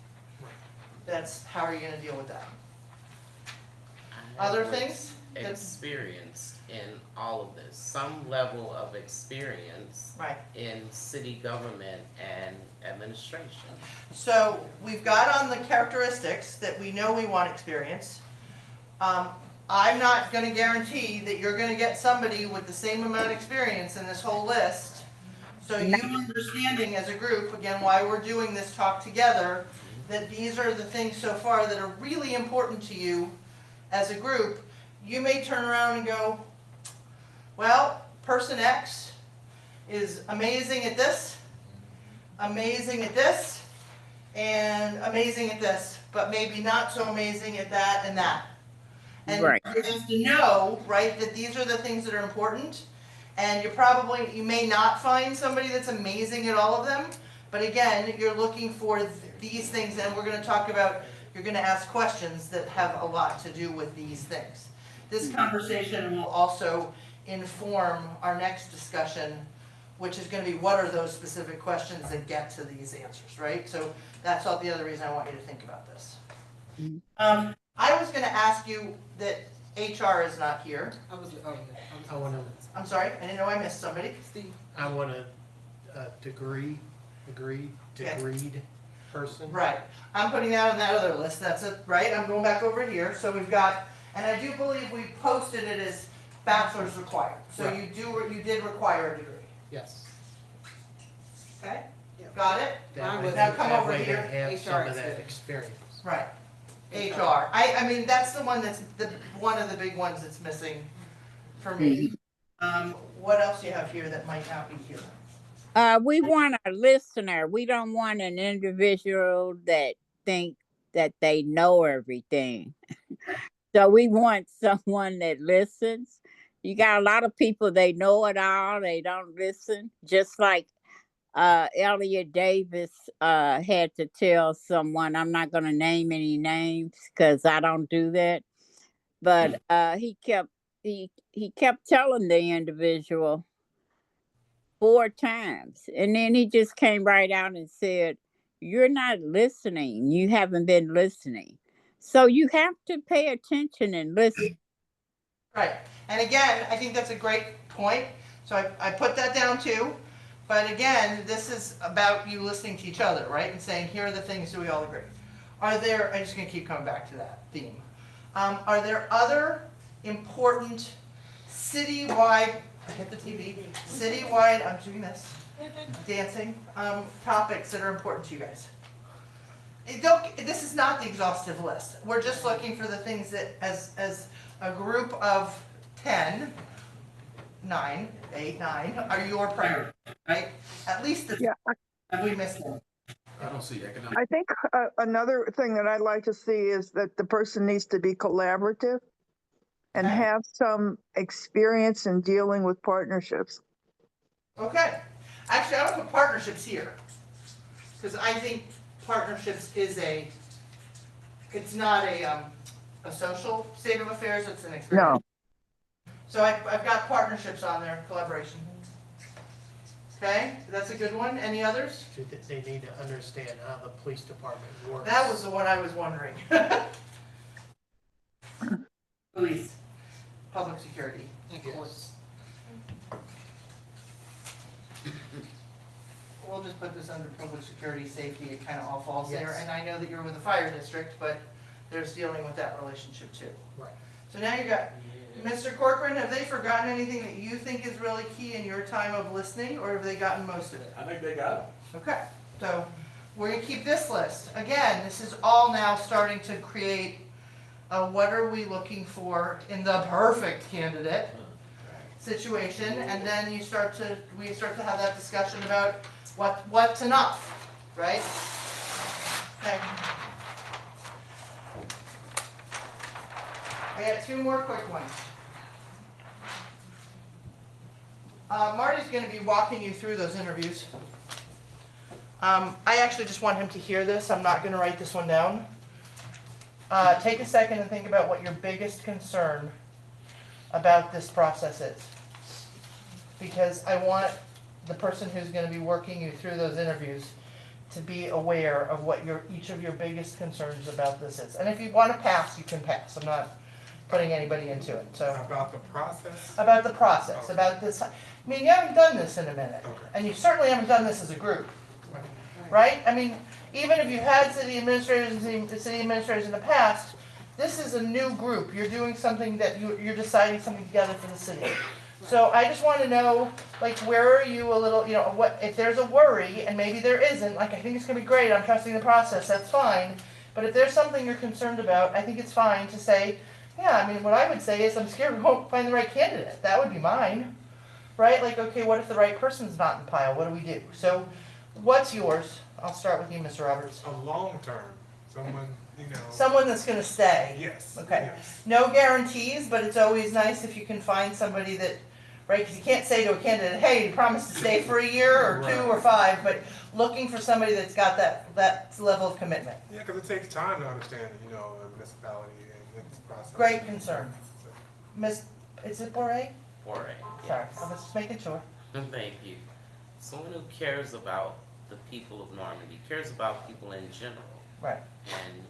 Speaker 15: That's, how are you gonna deal with that? Other things?
Speaker 8: Experience in all of this, some level of experience
Speaker 15: Right.
Speaker 8: in city government and administration.
Speaker 15: So we've got on the characteristics that we know we want experience. I'm not gonna guarantee that you're gonna get somebody with the same amount of experience in this whole list. So you understanding as a group, again, why we're doing this talk together, that these are the things so far that are really important to you as a group. You may turn around and go, well, person X is amazing at this, amazing at this, and amazing at this, but maybe not so amazing at that and that. And
Speaker 4: Right.
Speaker 15: you have to know, right, that these are the things that are important. And you may not find somebody that's amazing at all of them, but again, you're looking for these things, and we're gonna talk about, you're gonna ask questions that have a lot to do with these things. This conversation will also inform our next discussion, which is gonna be what are those specific questions that get to these answers, right? So that's all the other reason I want you to think about this. I was gonna ask you that HR is not here. I'm sorry, I didn't know I missed somebody.
Speaker 1: Steve.
Speaker 10: I want a degreed person.
Speaker 15: Right, I'm putting that on that other list, that's it, right? I'm going back over here, so we've got, and I do believe we posted it as bachelor's required. So
Speaker 10: Right.
Speaker 15: you did require a degree,
Speaker 10: Yes.
Speaker 15: okay? Got it?
Speaker 10: That
Speaker 15: Now come over
Speaker 10: way they
Speaker 15: here.
Speaker 10: have some
Speaker 1: HR
Speaker 10: of that
Speaker 1: experience.
Speaker 10: experience.
Speaker 15: Right. HR, I mean, that's the one that's, one of the big ones that's missing for me. What else do you have here that might not be here?
Speaker 4: We want a listener. We don't want an individual that think that they know everything. So we want someone that listens. You got a lot of people, they know it all, they don't listen. Just like Elliot Davis had to tell someone, I'm not going to name any names because I don't do that. But he kept telling the individual 4 times. And then he just came right out and said, you're not listening. You haven't been listening. So you have to pay attention and listen.
Speaker 15: Right. And again, I think that's a great point. So I put that down too. But again, this is about you listening to each other, right? And saying, here are the things that we all agree. I'm just going to keep coming back to that theme. Are there other important citywide, I hit the TV, citywide, I'm doing this, dancing, topics that are important to you guys? This is not the exhaustive list. We're just looking for the things that as a group of 10, 9, 8, 9, are your priority, right? At least have we missed them?
Speaker 9: I don't see economic.
Speaker 14: I think another thing that I'd like to see is that the person needs to be collaborative and have some experience in dealing with partnerships.
Speaker 15: Okay. Actually, I would put partnerships here. Because I think partnerships is a It's not a social state of affairs, it's an experience.
Speaker 14: No.
Speaker 15: So I've got partnerships on there, collaboration. Okay, that's a good one. Any others?
Speaker 10: They need to understand how the police department works.
Speaker 15: That was the one I was wondering. Police, public security, and courts. We'll just put this under public security, safety, it kind of all falls there.
Speaker 10: Yes.
Speaker 15: And I know that you're with the fire district, but there's dealing with that relationship too.
Speaker 10: Right.
Speaker 15: So now you got, Mr. Corcoran, have they forgotten anything that you think is really key in your time of listening, or have they gotten most of it?
Speaker 11: I think they got it.
Speaker 15: Okay, so we're gonna keep this list. Again, this is all now starting to create what are we looking for in the perfect candidate situation, and then we start to have that discussion about what's enough, right? Okay. I got 2 more quick ones. Marty's gonna be walking you through those interviews. I actually just want him to hear this. I'm not gonna write this one down. Take a second and think about what your biggest concern about this process is. Because I want the person who's gonna be working you through those interviews to be aware of what each of your biggest concerns about this is. And if you wanna pass, you can pass. I'm not putting anybody into it, so.
Speaker 7: About the process?
Speaker 15: About the process, about this, I mean, you haven't done this in a minute, and you certainly haven't done this as a group, right? I mean, even if you've had city administrators and city administrators in the past, this is a new group, you're doing something that you're deciding something together for the city. So I just wanna know, like, where are you a little, you know, what, if there's a worry, and maybe there isn't, like, I think it's gonna be great, I'm trusting the process, that's fine. But if there's something you're concerned about, I think it's fine to say, yeah, I mean, what I would say is I'm scared we won't find the right candidate. That would be mine, right? Like, okay, what if the right person's not in the pile? What do we do? So what's yours? I'll start with you, Mr. Roberts.
Speaker 7: A long term, someone, you know.
Speaker 15: Someone that's gonna stay.
Speaker 7: Yes.
Speaker 15: Okay.
Speaker 7: Yes.
Speaker 15: No guarantees, but it's always nice if you can find somebody that, right, because you can't say to a candidate, hey, you promise to stay for a year or 2 or 5, but looking for somebody that's got that level of commitment.
Speaker 7: Yeah, because it takes time to understand, you know, a municipality and its process.
Speaker 15: Great concern. Miss, is it Boré?
Speaker 8: Alright,
Speaker 15: Sorry,
Speaker 8: yes.
Speaker 15: I was just making sure.
Speaker 8: Thank you. Someone who cares about the people of Normandy, cares about people in general,
Speaker 15: Right,
Speaker 8: and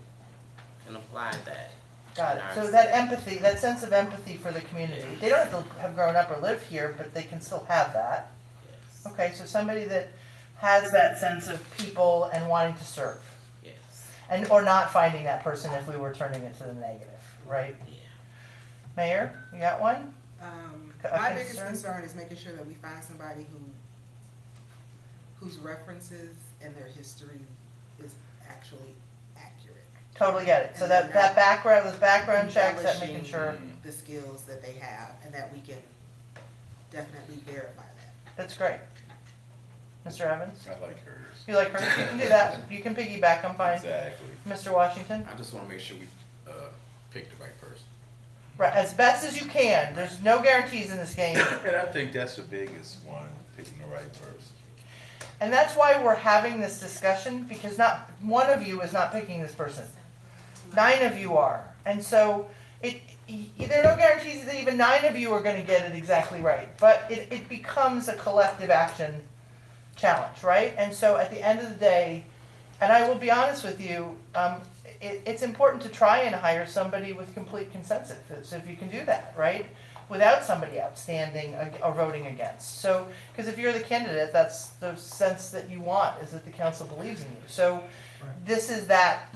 Speaker 8: can apply that.
Speaker 15: got
Speaker 8: in
Speaker 15: it.
Speaker 8: our
Speaker 15: So
Speaker 8: city.
Speaker 15: that empathy, that sense of empathy for the community. They don't have to have grown up or live here, but they can still have that.
Speaker 8: Yes.
Speaker 15: Okay, so somebody that has that sense of people and wanting to serve.
Speaker 8: Yes.
Speaker 15: And, or not finding that person if we were turning it to the negative, right?
Speaker 8: Yeah.
Speaker 15: Mayor, you got one? A
Speaker 1: My biggest
Speaker 15: concern?
Speaker 1: concern is making sure that we find somebody whose references and their history is actually accurate.
Speaker 15: Totally get it. So
Speaker 1: And
Speaker 15: that
Speaker 1: they're not
Speaker 15: background, those background checks, that making
Speaker 1: embellishing
Speaker 15: sure,
Speaker 1: the skills that they have, and that we can definitely verify that.
Speaker 15: that's great. Mr. Evans?
Speaker 9: I like hers.
Speaker 15: You like her? You can do that. You can piggyback, I'm fine.
Speaker 9: Exactly.
Speaker 15: Mr. Washington?
Speaker 9: I just wanna make sure we, pick the right person.
Speaker 15: Right, as best as you can. There's no guarantees in this game.
Speaker 3: And I think that's the biggest one, picking the right person.
Speaker 15: And that's why we're having this discussion, because not one of you is not picking this person. 9 of you are. And so there are no guarantees that even 9 of you are gonna get it exactly right. But it becomes a collective action challenge, right? And so at the end of the day, and I will be honest with you, it's important to try and hire somebody with complete consensus, if you can do that, right? Without somebody outstanding or voting against. So, because if you're the candidate, that's the sense that you want, is that the council believes in you. So this is that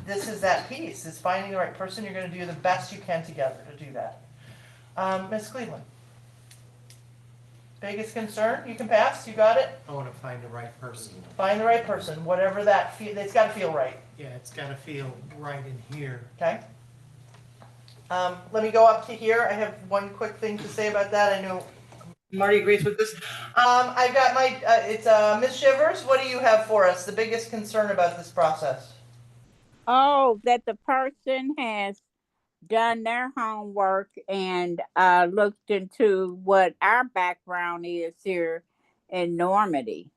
Speaker 15: piece, is finding the right person. You're gonna do the best you can together to do that. Ms. Cleveland? Biggest concern, you can pass, you got it?
Speaker 10: I wanna find the right person.
Speaker 15: Find the right person, whatever that it's gotta feel right,
Speaker 10: Yeah, it's gotta feel right in here.
Speaker 15: okay? Let me go up to here, I have one quick thing to say about that, I know Marty agrees with this. I've got it's Ms. Shivers, what do you have for us, the biggest concern about this process?
Speaker 4: Oh, that the person has done their homework and looked into what our background is here in Normandy.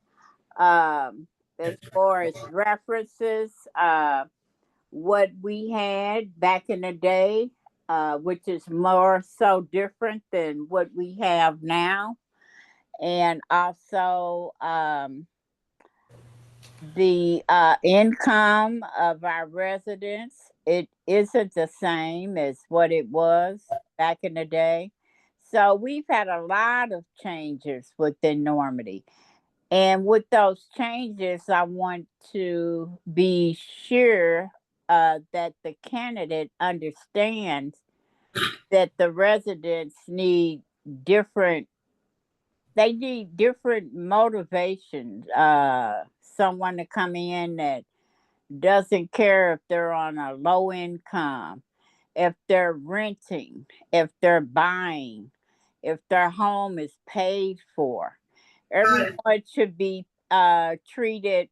Speaker 4: As far as references, what we had back in the day, which is more so different than what we have now. And also, the income of our residents, it isn't the same as what it was back in the day. So we've had a lot of changes within Normandy. And with those changes, I want to be sure that the candidate understands that the residents need different, they need different motivations. Someone to come in that doesn't care if they're on a low income, if they're renting, if they're buying, if their home is paid for. Everyone should be treated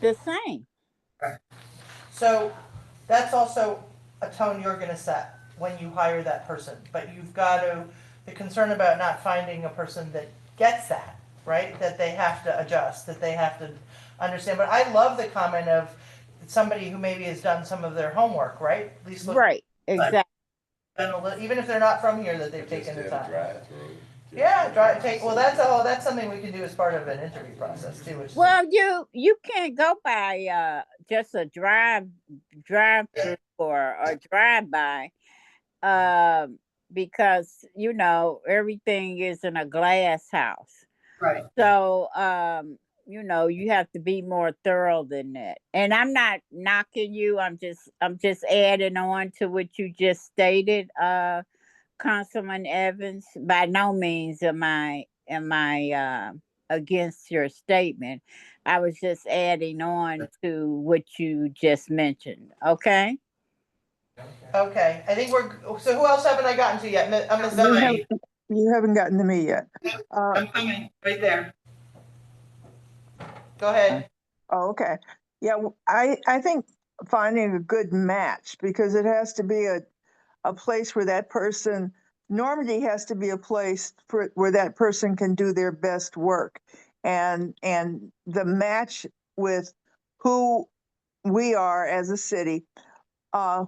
Speaker 4: the same.
Speaker 15: So that's also a tone you're gonna set when you hire that person, but you've got to, the concern about not finding a person that gets that, right? That they have to adjust, that they have to understand, but I love the comment of somebody who maybe has done some of their homework, right? At least look.
Speaker 4: Right, exactly.
Speaker 15: Even if they're not from here, that they've taken the time. Yeah, that's something we can do as part of an interview process too. Which
Speaker 4: Well, you can't go by just a drive through or a drive by, because everything is in a glass house.
Speaker 15: right.
Speaker 4: So you have to be more thorough than that. And I'm not knocking you. I'm just adding on to what you just stated, Councilman Evans. By no means am I against your statement. I was just adding on to what you just mentioned. Okay.
Speaker 15: Okay, I think so who else haven't I gotten to yet? Ms.
Speaker 14: You
Speaker 15: Zimmerman?
Speaker 14: you haven't gotten to me yet.
Speaker 15: I'm coming, right there. Go ahead.
Speaker 14: Oh, okay. Yeah, I think finding a good match, because it has to be a place where that person, Normandy has to be a place where that person can do their best work. And the match with who we are as a city,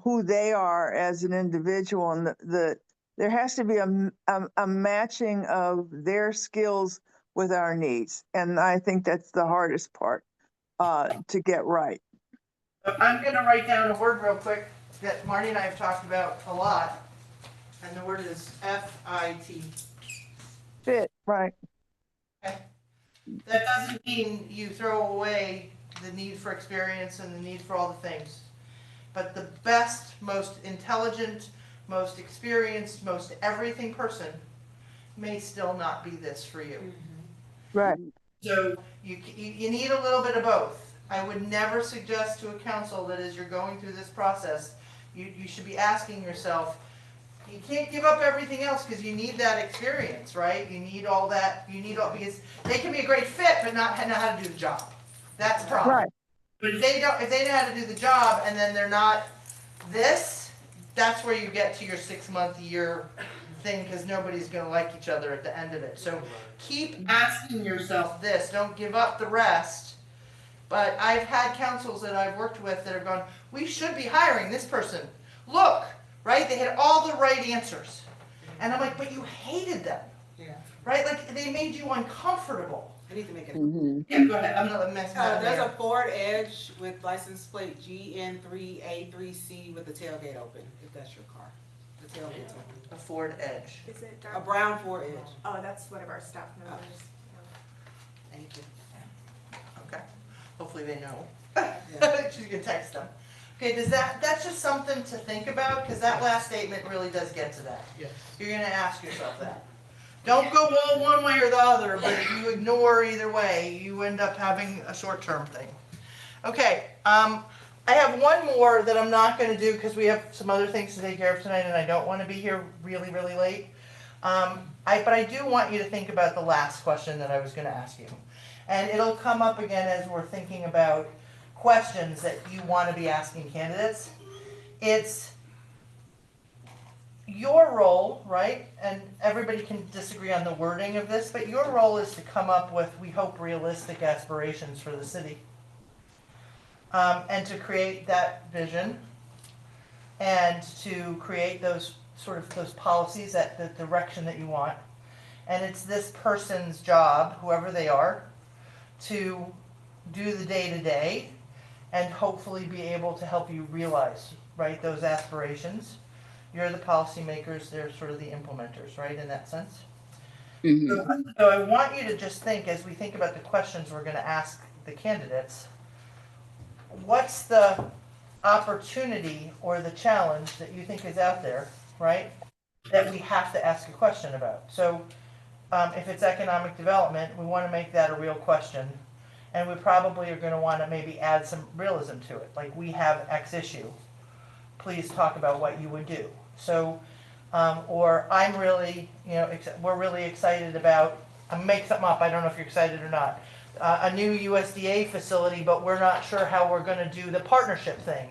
Speaker 14: who they are as an individual, and there has to be a matching of their skills with our needs. And I think that's the hardest part to get right.
Speaker 15: I'm gonna write down a word real quick that Marty and I have talked about a lot, and the word is FIT.
Speaker 14: Fit, right.
Speaker 15: Okay. That doesn't mean you throw away the need for experience and the need for all the things. But the best, most intelligent, most experienced, most everything person may still not be this for you.
Speaker 14: Right.
Speaker 15: So you need a little bit of both. I would never suggest to a council that as you're going through this process, you should be asking yourself, you can't give up everything else because you need that experience, right? You need all that, because they can be a great fit but not know how to do the job. That's the problem.
Speaker 14: Right.
Speaker 15: But if they know how to do the job and then they're not this, that's where you get to your 6 month, year thing, because nobody's gonna like each other at the end of it. So keep asking yourself this, don't give up the rest. But I've had councils that I've worked with that have gone, we should be hiring this person. Look, right? They had all the right answers. And I'm like, but you hated them.
Speaker 1: Yeah.
Speaker 15: Right? Like they made you uncomfortable.
Speaker 1: I need to make it.
Speaker 15: Yeah, go ahead. I'm gonna mess
Speaker 1: There's a Ford Edge with license plate GN3A3C with the tailgate open, if that's your car. The tailgate's open.
Speaker 15: A Ford Edge.
Speaker 5: Is it
Speaker 1: A
Speaker 5: dark?
Speaker 1: brown Ford Edge.
Speaker 5: Oh, that's one of our staff members.
Speaker 1: Thank you.
Speaker 15: Okay. Hopefully they know.
Speaker 1: Yeah.
Speaker 15: She's gonna text them. Okay, that's just something to think about, because that last statement really does get to that.
Speaker 10: Yes.
Speaker 15: You're gonna ask yourself that. Don't go all one way or the other, but if you ignore either way, you end up having a short-term thing. Okay, I have one more that I'm not gonna do because we have some other things to take care of tonight and I don't wanna be here really, really late. But I do want you to think about the last question that I was gonna ask you. And it'll come up again as we're thinking about questions that you wanna be asking candidates. It's your role, right, and everybody can disagree on the wording of this, but your role is to come up with, we hope, realistic aspirations for the city. and to create that vision and to create those sort of those policies, that the direction that you want. And it's this person's job, whoever they are, to do the day-to-day and hopefully be able to help you realize, right, those aspirations. You're the policymakers, they're sort of the implementers, right, in that sense? So I want you to just think, as we think about the questions we're gonna ask the candidates, what's the opportunity or the challenge that you think is out there, right, that we have to ask a question about? So if it's economic development, we want to make that a real question, and we probably are going to want to maybe add some realism to it, like we have X issue, please talk about what you would do. So or I'm really, we're really excited about, I'm make something up, I don't know if you're excited or not, a new USDA facility, but we're not sure how we're going to do the partnership thing.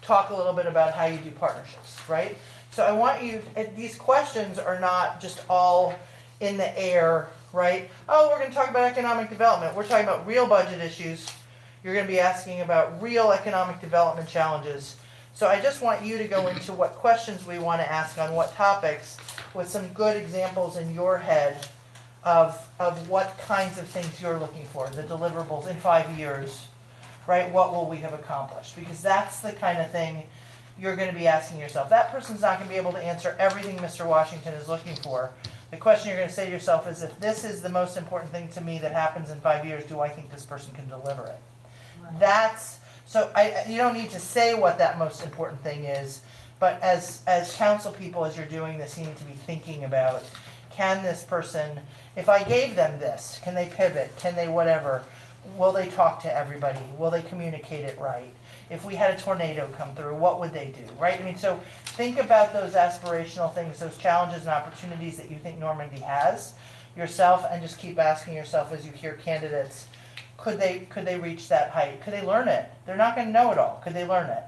Speaker 15: Talk a little bit about how you do partnerships, right? So I want you, these questions are not just all in the air, right? Oh, we're going to talk about economic development. We're talking about real budget issues. You're going to be asking about real economic development challenges. So I just want you to go into what questions we want to ask on what topics with some good examples in your head of what kinds of things you're looking for, the deliverables in 5 years, right? What will we have accomplished? Because that's the kind of thing you're going to be asking yourself. That person's not going to be able to answer everything Mr. Washington is looking for. The question you're going to say to yourself is, if this is the most important thing to me that happens in 5 years, do I think this person can deliver it? Right. That's, so you don't need to say what that most important thing is, but as council people, as you're doing this, you need to be thinking about, can this person, if I gave them this, can they pivot? Can they whatever? Will they talk to everybody? Will they communicate it right? If we had a tornado come through, what would they do, right? I mean, so think about those aspirational things, those challenges and opportunities that you think Normandy has yourself, and just keep asking yourself as you hear candidates, could they reach that height? Could they learn it? They're not going to know it all. Could they learn it,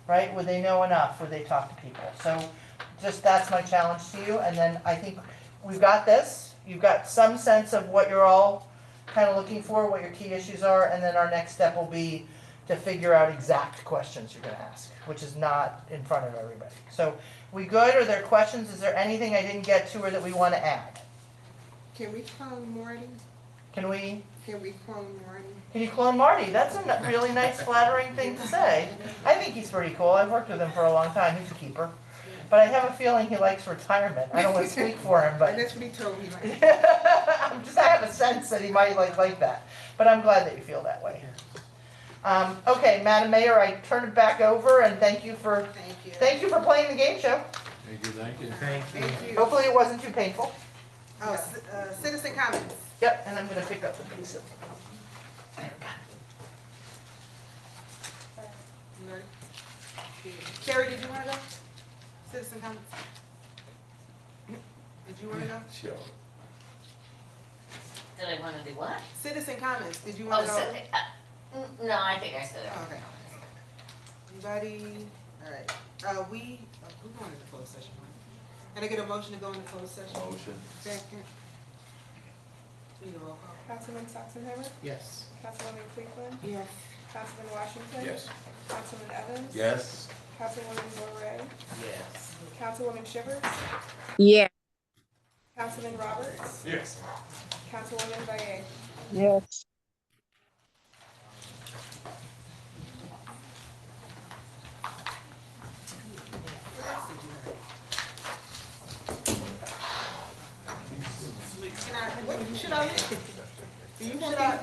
Speaker 15: right? Would they know enough? Would they talk to people? So just that's my challenge to you. And then I think we've got this. You've got some sense of what you're all kind of looking for, what your key issues are, and then our next step will be to figure out exact questions you're going to ask, which is not in front of everybody. So we good? Are there questions? Is there anything I didn't get to or that we want to add?
Speaker 2: Can we clone Marty?
Speaker 15: Can we
Speaker 2: clone Marty?
Speaker 15: Can you clone Marty? That's a really nice, flattering thing to say. I think he's pretty cool. I've worked with him for a long time. He's a keeper. But I have a feeling he likes retirement. I don't want to speak for him, but
Speaker 2: And that's what he told me.
Speaker 15: I have a sense that he might like that. But I'm glad that you feel that way. Okay, Madam Mayor, I turn it back over, and thank you for playing the game show.
Speaker 3: Thank you.
Speaker 2: Thank you.
Speaker 15: Hopefully it wasn't too painful.
Speaker 1: Oh, citizen comments.
Speaker 15: Yep, and I'm going to pick up the piece of.
Speaker 1: You ready? Carrie, did you want to go? Citizen comments. Did you want to go?
Speaker 3: Sure.
Speaker 5: Did I want to do what?
Speaker 1: Citizen comments. Did you
Speaker 5: Oh,
Speaker 1: want to go?
Speaker 5: no, I think I said it.
Speaker 1: Okay. Anybody? All right. We're going into closed session, right? Can I get a motion to go into closed session?
Speaker 3: Motion.
Speaker 1: Second. Need a roll call?
Speaker 16: Councilman Sachsenheimer?
Speaker 10: Yes.
Speaker 16: Councilwoman Cleveland?
Speaker 2: Yes.
Speaker 16: Councilman Washington?
Speaker 9: Yes.
Speaker 16: Councilman Evans?
Speaker 3: Yes.
Speaker 16: Councilwoman Moray?
Speaker 8: Yes.
Speaker 16: Councilwoman Shivers?
Speaker 4: Yeah.
Speaker 16: Councilman Roberts?
Speaker 7: Yes.
Speaker 16: Councilwoman Valle?
Speaker 14: Yes.
Speaker 1: Should I?